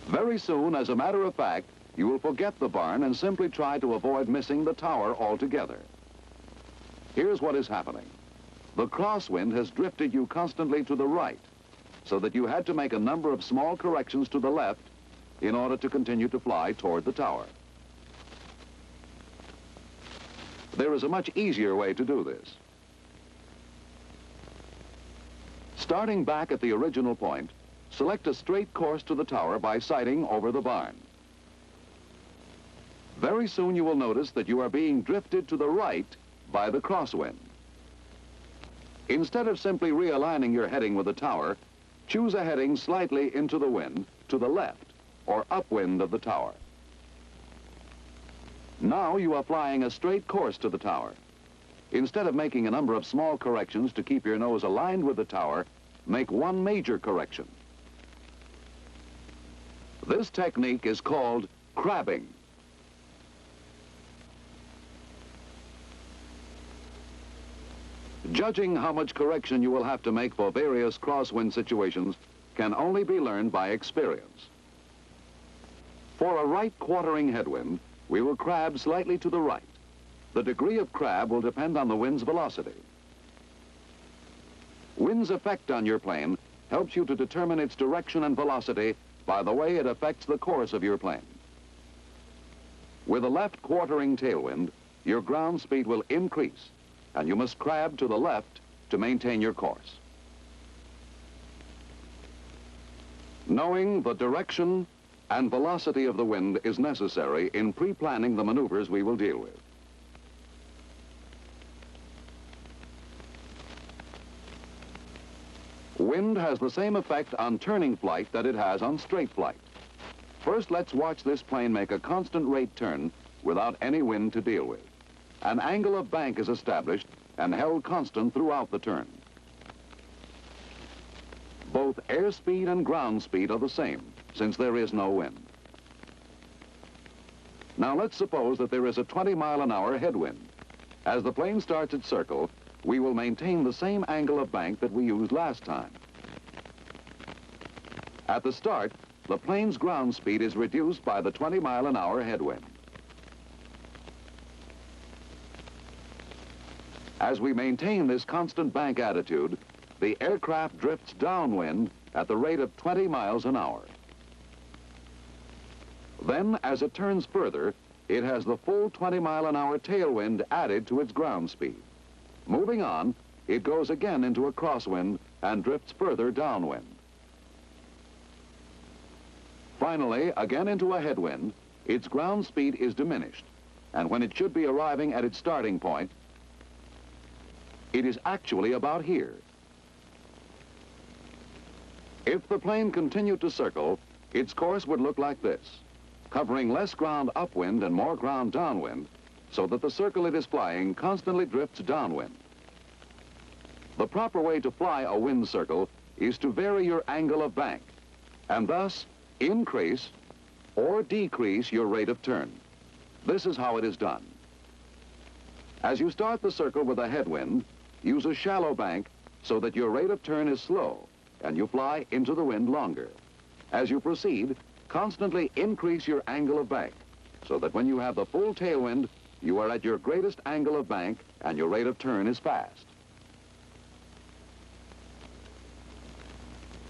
Very soon, as a matter of fact, you will forget the barn and simply try to avoid missing the tower altogether. Here's what is happening. The crosswind has drifted you constantly to the right, so that you had to make a number of small corrections to the left in order to continue to fly toward the tower. There is a much easier way to do this. Starting back at the original point, select a straight course to the tower by sighting over the barn. Very soon you will notice that you are being drifted to the right by the crosswind. Instead of simply realigning your heading with the tower, choose a heading slightly into the wind to the left or upwind of the tower. Now you are flying a straight course to the tower. Instead of making a number of small corrections to keep your nose aligned with the tower, make one major correction. This technique is called crabbing. Judging how much correction you will have to make for various crosswind situations can only be learned by experience. For a right quartering headwind, we will crab slightly to the right. The degree of crab will depend on the wind's velocity. Wind's effect on your plane helps you to determine its direction and velocity by the way it affects the course of your plane. With a left quartering tailwind, your ground speed will increase, and you must crab to the left to maintain your course. Knowing the direction and velocity of the wind is necessary in pre-planning the maneuvers we will deal with. Wind has the same effect on turning flight that it has on straight flight. First, let's watch this plane make a constant rate turn without any wind to deal with. An angle of bank is established and held constant throughout the turn. Both airspeed and ground speed are the same, since there is no wind. Now let's suppose that there is a 20-mile-an-hour headwind. As the plane starts its circle, we will maintain the same angle of bank that we used last time. At the start, the plane's ground speed is reduced by the 20-mile-an-hour headwind. As we maintain this constant bank attitude, the aircraft drifts downwind at the rate of 20 miles an hour. Then, as it turns further, it has the full 20-mile-an-hour tailwind added to its ground speed. Moving on, it goes again into a crosswind and drifts further downwind. Finally, again into a headwind, its ground speed is diminished, and when it should be arriving at its starting point, it is actually about here. If the plane continued to circle, its course would look like this, covering less ground upwind and more ground downwind, so that the circle it is flying constantly drifts downwind. The proper way to fly a wind circle is to vary your angle of bank, and thus increase or decrease your rate of turn. This is how it is done. As you start the circle with a headwind, use a shallow bank so that your rate of turn is slow and you fly into the wind longer. As you proceed, constantly increase your angle of bank so that when you have the full tailwind, you are at your greatest angle of bank and your rate of turn is fast.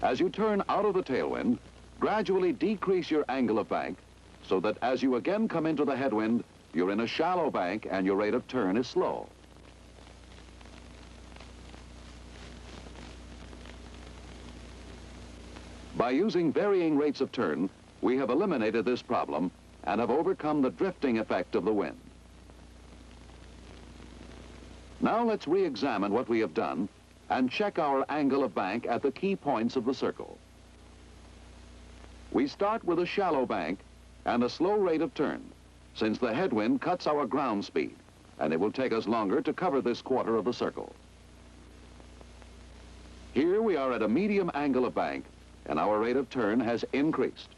As you turn out of the tailwind, gradually decrease your angle of bank so that as you again come into the headwind, you're in a shallow bank and your rate of turn is slow. By using varying rates of turn, we have eliminated this problem and have overcome the drifting effect of the wind. Now let's re-examine what we have done and check our angle of bank at the key points of the circle. We start with a shallow bank and a slow rate of turn, since the headwind cuts our ground speed, and it will take us longer to cover this quarter of the circle. Here we are at a medium angle of bank, and our rate of turn has increased.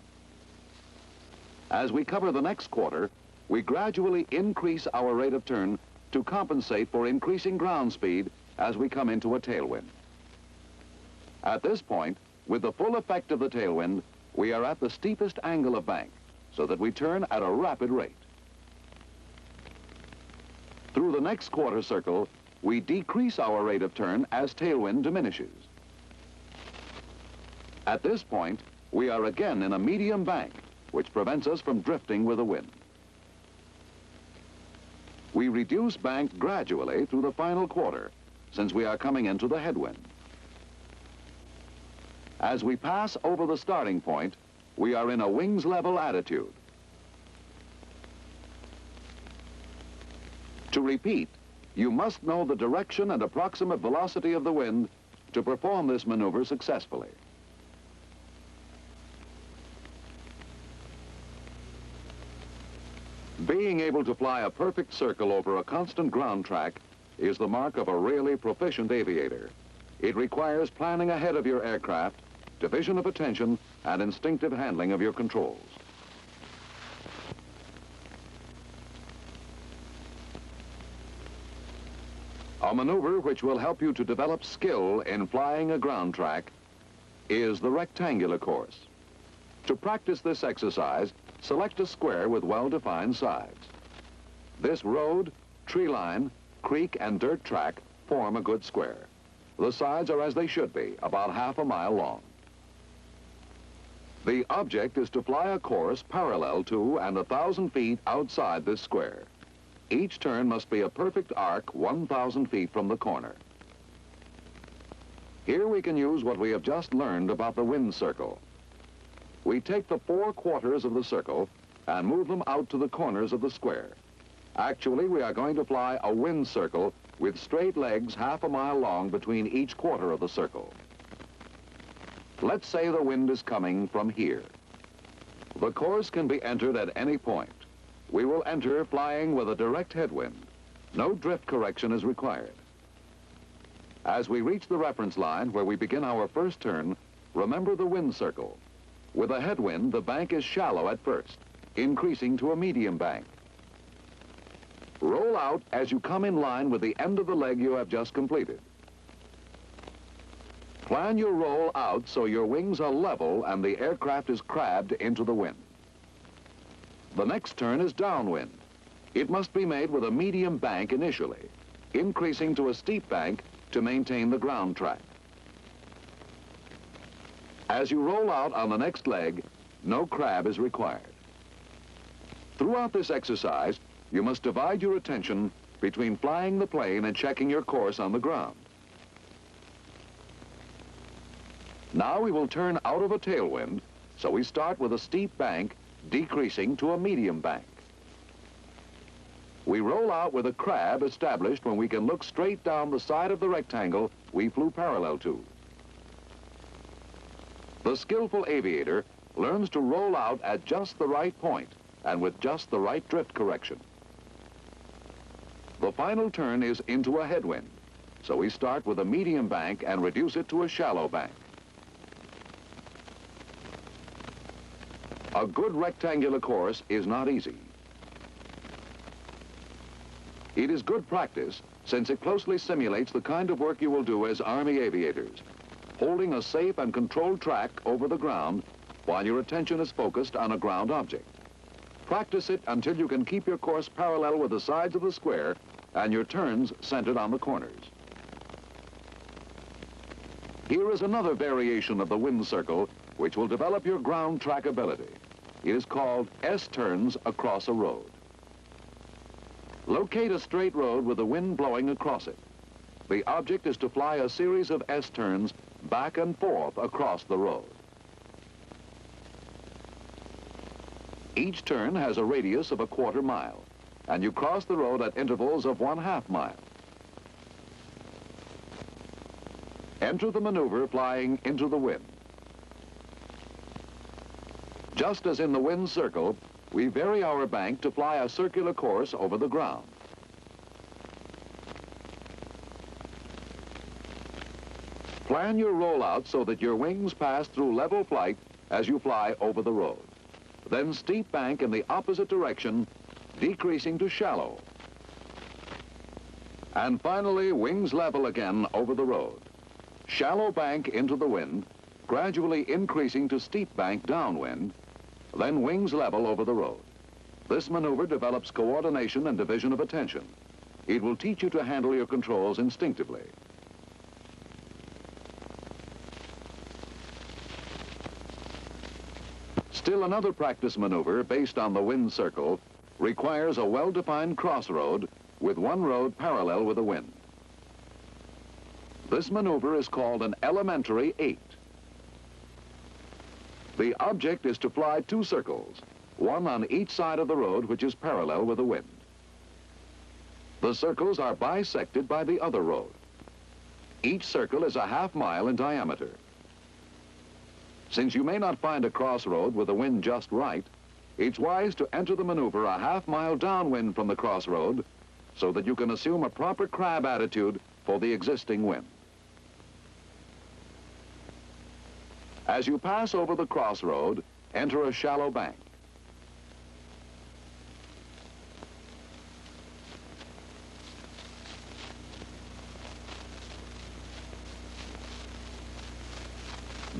As we cover the next quarter, we gradually increase our rate of turn to compensate for increasing ground speed as we come into a tailwind. At this point, with the full effect of the tailwind, we are at the steepest angle of bank, so that we turn at a rapid rate. Through the next quarter circle, we decrease our rate of turn as tailwind diminishes. At this point, we are again in a medium bank, which prevents us from drifting with the wind. We reduce bank gradually through the final quarter, since we are coming into the headwind. As we pass over the starting point, we are in a wings level attitude. To repeat, you must know the direction and approximate velocity of the wind to perform this maneuver successfully. Being able to fly a perfect circle over a constant ground track is the mark of a really proficient aviator. It requires planning ahead of your aircraft, division of attention, and instinctive handling of your controls. A maneuver which will help you to develop skill in flying a ground track is the rectangular course. To practice this exercise, select a square with well-defined sides. This road, tree line, creek, and dirt track form a good square. The sides are as they should be, about half a mile long. The object is to fly a course parallel to and 1,000 feet outside this square. Each turn must be a perfect arc 1,000 feet from the corner. Here we can use what we have just learned about the wind circle. We take the 4 quarters of the circle and move them out to the corners of the square. Actually, we are going to fly a wind circle with straight legs half a mile long between each quarter of the circle. Let's say the wind is coming from here. The course can be entered at any point. We will enter flying with a direct headwind. No drift correction is required. As we reach the reference line where we begin our first turn, remember the wind circle. With a headwind, the bank is shallow at first, increasing to a medium bank. Roll out as you come in line with the end of the leg you have just completed. Plan your roll out so your wings are level and the aircraft is crabbed into the wind. The next turn is downwind. It must be made with a medium bank initially, increasing to a steep bank to maintain the ground track. As you roll out on the next leg, no crab is required. Throughout this exercise, you must divide your attention between flying the plane and checking your course on the ground. Now we will turn out of a tailwind, so we start with a steep bank, decreasing to a medium bank. We roll out with a crab established when we can look straight down the side of the rectangle we flew parallel to. The skillful aviator learns to roll out at just the right point and with just the right drift correction. The final turn is into a headwind, so we start with a medium bank and reduce it to a shallow bank. A good rectangular course is not easy. It is good practice since it closely simulates the kind of work you will do as Army aviators, holding a safe and controlled track over the ground while your attention is focused on a ground object. Practice it until you can keep your course parallel with the sides of the square and your turns centered on the corners. Here is another variation of the wind circle which will develop your ground track ability. It is called S-turns across a road. Locate a straight road with the wind blowing across it. The object is to fly a series of S-turns back and forth across the road. Each turn has a radius of a quarter mile, and you cross the road at intervals of 1/2 mile. Enter the maneuver flying into the wind. Just as in the wind circle, we vary our bank to fly a circular course over the ground. Plan your rollout so that your wings pass through level flight as you fly over the road. Then steep bank in the opposite direction, decreasing to shallow. And finally, wings level again over the road. Shallow bank into the wind, gradually increasing to steep bank downwind, then wings level over the road. This maneuver develops coordination and division of attention. It will teach you to handle your controls instinctively. Still another practice maneuver based on the wind circle requires a well-defined crossroad with one road parallel with the wind. This maneuver is called an elementary 8. The object is to fly 2 circles, one on each side of the road which is parallel with the wind. The circles are bisected by the other road. Each circle is a 1/2 mile in diameter. Since you may not find a crossroad with the wind just right, it's wise to enter the maneuver a 1/2 mile downwind from the crossroad so that you can assume a proper crab attitude for the existing wind. As you pass over the crossroad, enter a shallow bank.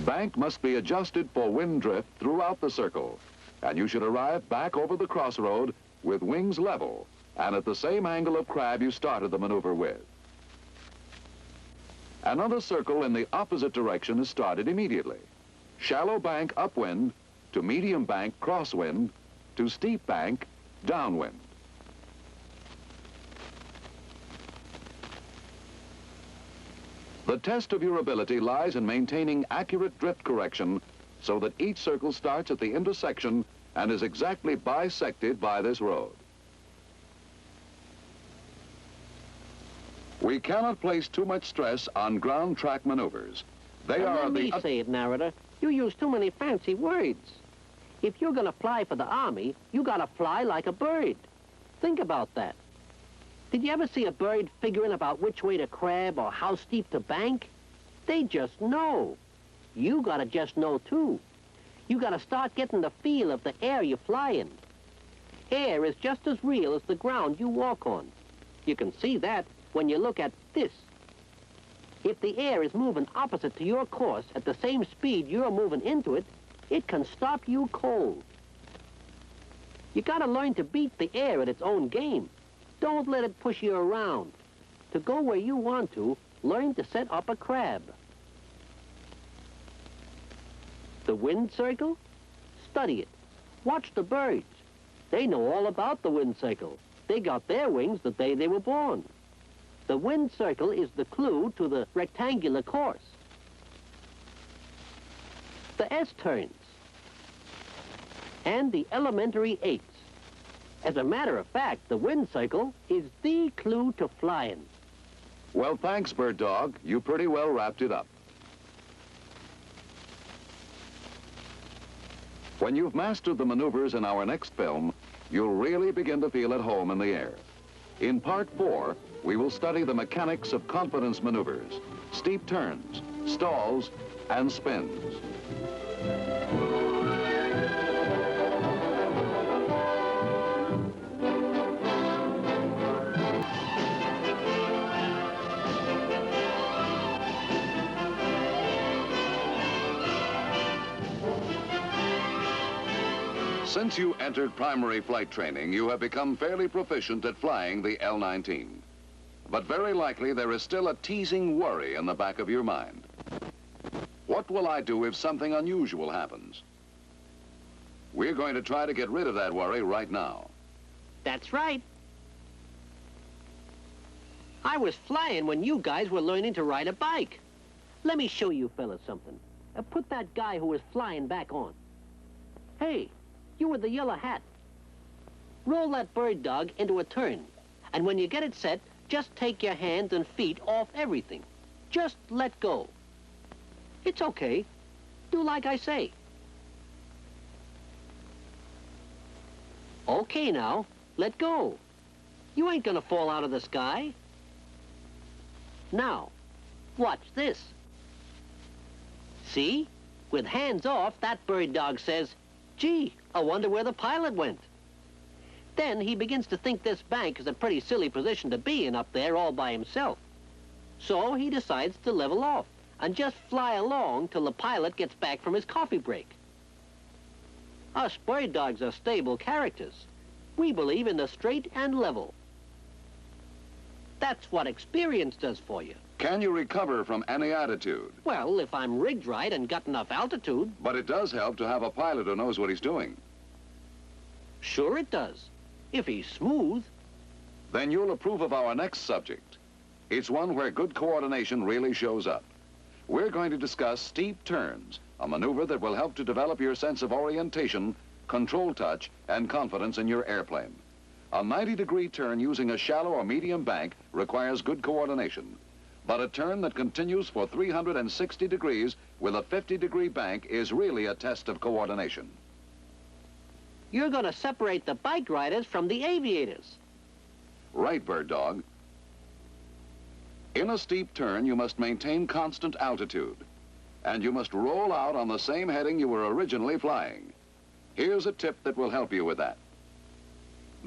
Bank must be adjusted for wind drift throughout the circle, and you should arrive back over the crossroad with wings level and at the same angle of crab you started the maneuver with. Another circle in the opposite direction is started immediately. Shallow bank upwind to medium bank crosswind to steep bank downwind. The test of your ability lies in maintaining accurate drift correction so that each circle starts at the intersection and is exactly bisected by this road. We cannot place too much stress on ground track maneuvers. They are Let me say it, narrator. You use too many fancy words. If you're going to fly for the Army, you got to fly like a bird. Think about that. Did you ever see a bird figuring about which way to crab or how steep to bank? They just know. You got to just know, too. You got to start getting the feel of the air you fly in. Air is just as real as the ground you walk on. You can see that when you look at this. If the air is moving opposite to your course at the same speed you're moving into it, it can stop you cold. You got to learn to beat the air at its own game. Don't let it push you around. To go where you want to, learn to set up a crab. The wind circle? Study it. Watch the birds. They know all about the wind circle. They got their wings the day they were born. The wind circle is the clue to the rectangular course. The S-turns. And the elementary 8s. As a matter of fact, the wind circle is the clue to flying. Well, thanks, Bird Dog. You pretty well wrapped it up. When you've mastered the maneuvers in our next film, you'll really begin to feel at home in the air. In Part 4, we will study the mechanics of confidence maneuvers, steep turns, stalls, and spins. Since you entered primary flight training, you have become fairly proficient at flying the L-19. But very likely there is still a teasing worry in the back of your mind. What will I do if something unusual happens? We're going to try to get rid of that worry right now. That's right. I was flying when you guys were learning to ride a bike. Let me show you fellas something. Put that guy who was flying back on. Hey, you with the yellow hat. Roll that bird dog into a turn. And when you get it set, just take your hands and feet off everything. Just let go. It's okay. Do like I say. Okay now, let go. You ain't gonna fall out of the sky. Now, watch this. See? With hands off, that bird dog says, "Gee, I wonder where the pilot went." Then he begins to think this bank is a pretty silly position to be in up there all by himself. So he decides to level off and just fly along till the pilot gets back from his coffee break. Us bird dogs are stable characters. We believe in the straight and level. That's what experience does for you. Can you recover from any attitude? Well, if I'm rigged right and got enough altitude. But it does help to have a pilot who knows what he's doing. Sure it does. If he's smooth. Then you'll approve of our next subject. It's one where good coordination really shows up. We're going to discuss steep turns, a maneuver that will help to develop your sense of orientation, control touch, and confidence in your airplane. A 90-degree turn using a shallow or medium bank requires good coordination. But a turn that continues for 360 degrees with a 50-degree bank is really a test of coordination. You're going to separate the bike riders from the aviators. Right, Bird Dog. In a steep turn, you must maintain constant altitude, and you must roll out on the same heading you were originally flying. Here's a tip that will help you with that.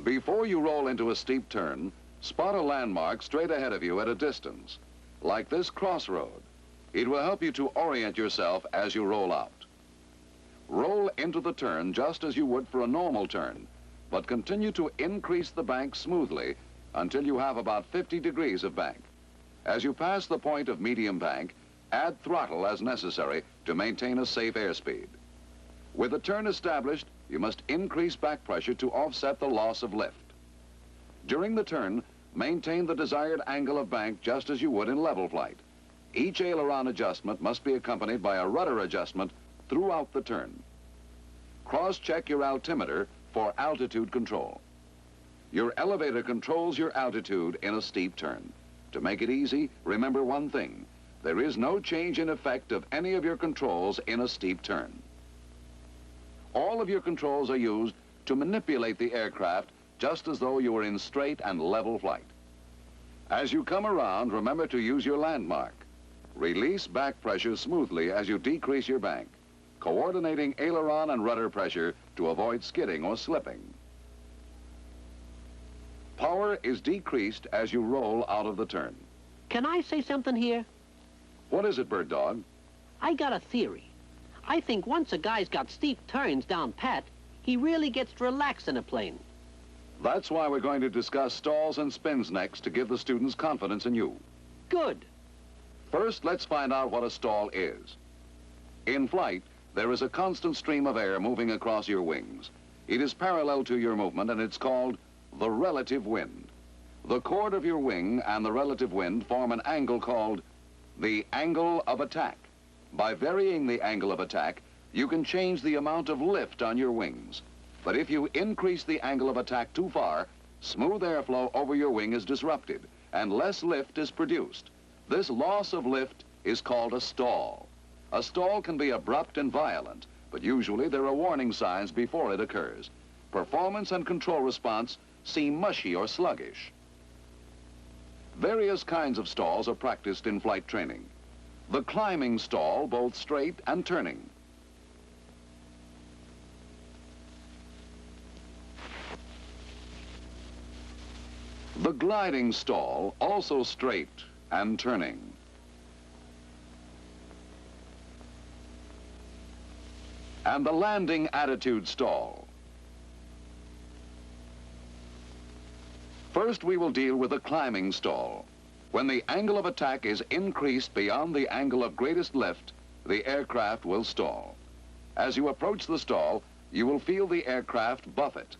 Before you roll into a steep turn, spot a landmark straight ahead of you at a distance, like this crossroad. It will help you to orient yourself as you roll out. Roll into the turn just as you would for a normal turn, but continue to increase the bank smoothly until you have about 50 degrees of bank. As you pass the point of medium bank, add throttle as necessary to maintain a safe airspeed. With the turn established, you must increase back pressure to offset the loss of lift. During the turn, maintain the desired angle of bank just as you would in level flight. Each aileron adjustment must be accompanied by a rudder adjustment throughout the turn. Cross-check your altimeter for altitude control. Your elevator controls your altitude in a steep turn. To make it easy, remember one thing. There is no change in effect of any of your controls in a steep turn. All of your controls are used to manipulate the aircraft just as though you were in straight and level flight. As you come around, remember to use your landmark. Release back pressure smoothly as you decrease your bank, coordinating aileron and rudder pressure to avoid skidding or slipping. Power is decreased as you roll out of the turn. Can I say something here? What is it, Bird Dog? I got a theory. I think once a guy's got steep turns down pat, he really gets to relax in a plane. That's why we're going to discuss stalls and spins next to give the students confidence in you. Good. First, let's find out what a stall is. In flight, there is a constant stream of air moving across your wings. It is parallel to your movement, and it's called the relative wind. The chord of your wing and the relative wind form an angle called the angle of attack. By varying the angle of attack, you can change the amount of lift on your wings. But if you increase the angle of attack too far, smooth airflow over your wing is disrupted, and less lift is produced. This loss of lift is called a stall. A stall can be abrupt and violent, but usually there are warning signs before it occurs. Performance and control response seem mushy or sluggish. Various kinds of stalls are practiced in flight training. The climbing stall, both straight and turning. The gliding stall, also straight and turning. And the landing attitude stall. First, we will deal with the climbing stall. When the angle of attack is increased beyond the angle of greatest lift, the aircraft will stall. As you approach the stall, you will feel the aircraft buffet.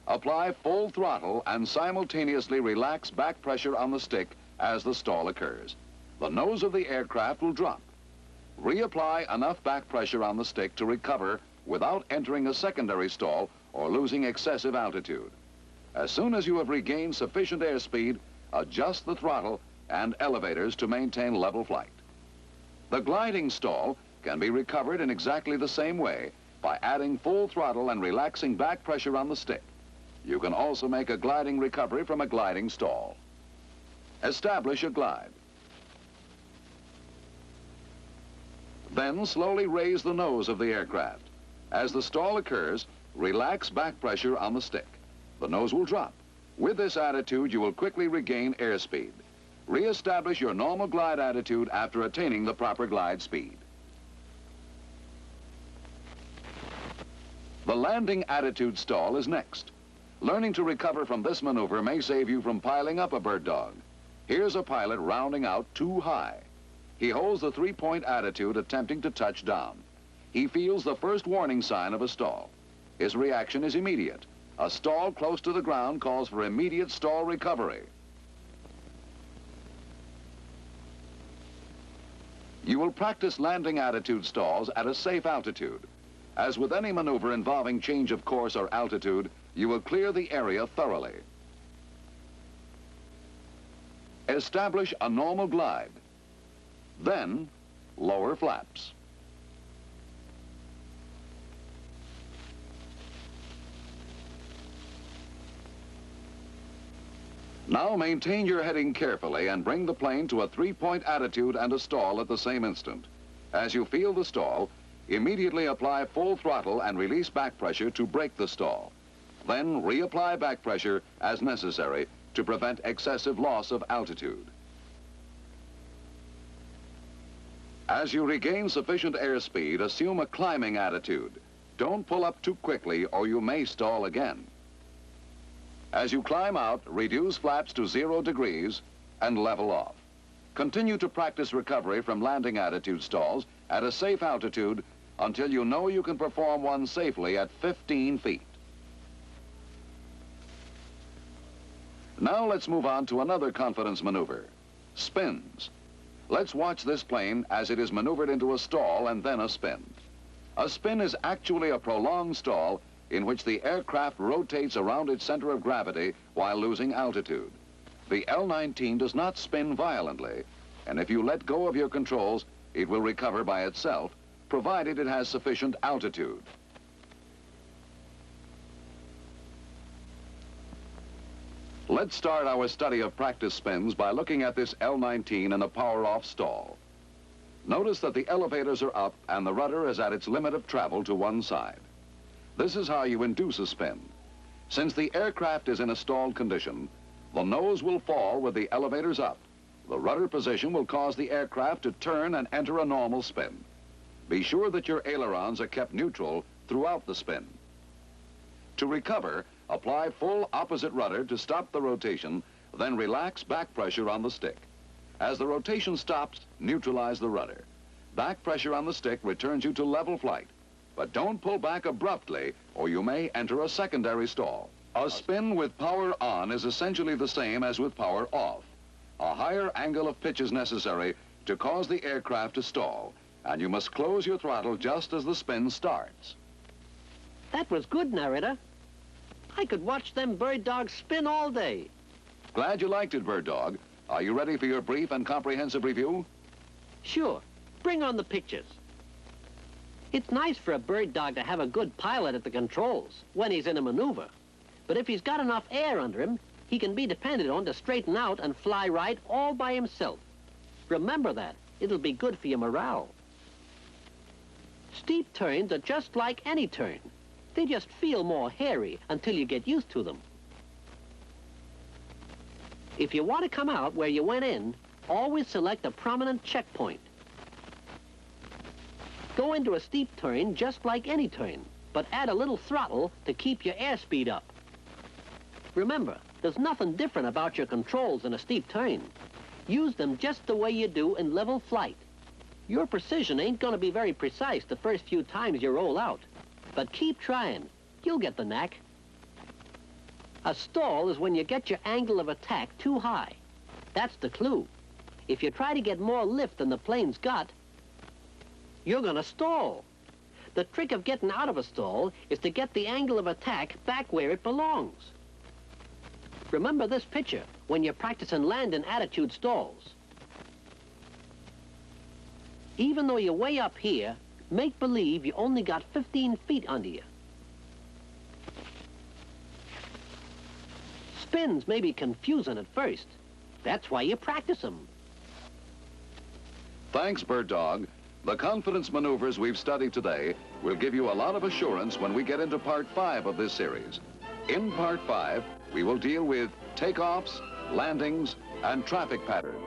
Apply full throttle and simultaneously relax back pressure on the stick as the stall occurs. The nose of the aircraft will drop. Reapply enough back pressure on the stick to recover without entering a secondary stall or losing excessive altitude. As soon as you have regained sufficient airspeed, adjust the throttle and elevators to maintain level flight. The gliding stall can be recovered in exactly the same way by adding full throttle and relaxing back pressure on the stick. You can also make a gliding recovery from a gliding stall. Establish a glide. Then slowly raise the nose of the aircraft. As the stall occurs, relax back pressure on the stick. The nose will drop. With this attitude, you will quickly regain airspeed. Re-establish your normal glide attitude after attaining the proper glide speed. The landing attitude stall is next. Learning to recover from this maneuver may save you from piling up a bird dog. Here's a pilot rounding out too high. He holds the three-point attitude attempting to touch down. He feels the first warning sign of a stall. His reaction is immediate. A stall close to the ground calls for immediate stall recovery. You will practice landing attitude stalls at a safe altitude. As with any maneuver involving change of course or altitude, you will clear the area thoroughly. Establish a normal glide. Then, lower flaps. Now maintain your heading carefully and bring the plane to a three-point attitude and a stall at the same instant. As you feel the stall, immediately apply full throttle and release back pressure to break the stall. Then reapply back pressure as necessary to prevent excessive loss of altitude. As you regain sufficient airspeed, assume a climbing attitude. Don't pull up too quickly or you may stall again. As you climb out, reduce flaps to 0 degrees and level off. Continue to practice recovery from landing attitude stalls at a safe altitude until you know you can perform one safely at 15 feet. Now let's move on to another confidence maneuver, spins. Let's watch this plane as it is maneuvered into a stall and then a spin. A spin is actually a prolonged stall in which the aircraft rotates around its center of gravity while losing altitude. The L-19 does not spin violently, and if you let go of your controls, it will recover by itself, provided it has sufficient altitude. Let's start our study of practice spins by looking at this L-19 in a power-off stall. Notice that the elevators are up and the rudder is at its limit of travel to one side. This is how you induce a spin. Since the aircraft is in a stalled condition, the nose will fall with the elevators up. The rudder position will cause the aircraft to turn and enter a normal spin. Be sure that your ailerons are kept neutral throughout the spin. To recover, apply full opposite rudder to stop the rotation, then relax back pressure on the stick. As the rotation stops, neutralize the rudder. Back pressure on the stick returns you to level flight. But don't pull back abruptly, or you may enter a secondary stall. A spin with power on is essentially the same as with power off. A higher angle of pitch is necessary to cause the aircraft to stall, and you must close your throttle just as the spin starts. That was good, narrator. I could watch them bird dogs spin all day. Glad you liked it, Bird Dog. Are you ready for your brief and comprehensive review? Sure. Bring on the pictures. It's nice for a bird dog to have a good pilot at the controls when he's in a maneuver. But if he's got enough air under him, he can be depended on to straighten out and fly right all by himself. Remember that. It'll be good for your morale. Steep turns are just like any turn. They just feel more hairy until you get used to them. If you want to come out where you went in, always select a prominent checkpoint. Go into a steep turn just like any turn, but add a little throttle to keep your airspeed up. Remember, There's nothing different about your controls in a steep turn. Use them just the way you do in level flight. Your precision ain't gonna be very precise the first few times you roll out. But keep trying. You'll get the knack. A stall is when you get your angle of attack too high. That's the clue. If you try to get more lift than the plane's got, you're gonna stall. The trick of getting out of a stall is to get the angle of attack back where it belongs. Remember this picture when you're practicing landing attitude stalls. Even though you're way up here, make believe you only got 15 feet under you. Spins may be confusing at first. That's why you practice them. Thanks, Bird Dog. The confidence maneuvers we've studied today will give you a lot of assurance when we get into Part 5 of this series. In Part 5, we will deal with takeoffs, landings, and traffic patterns.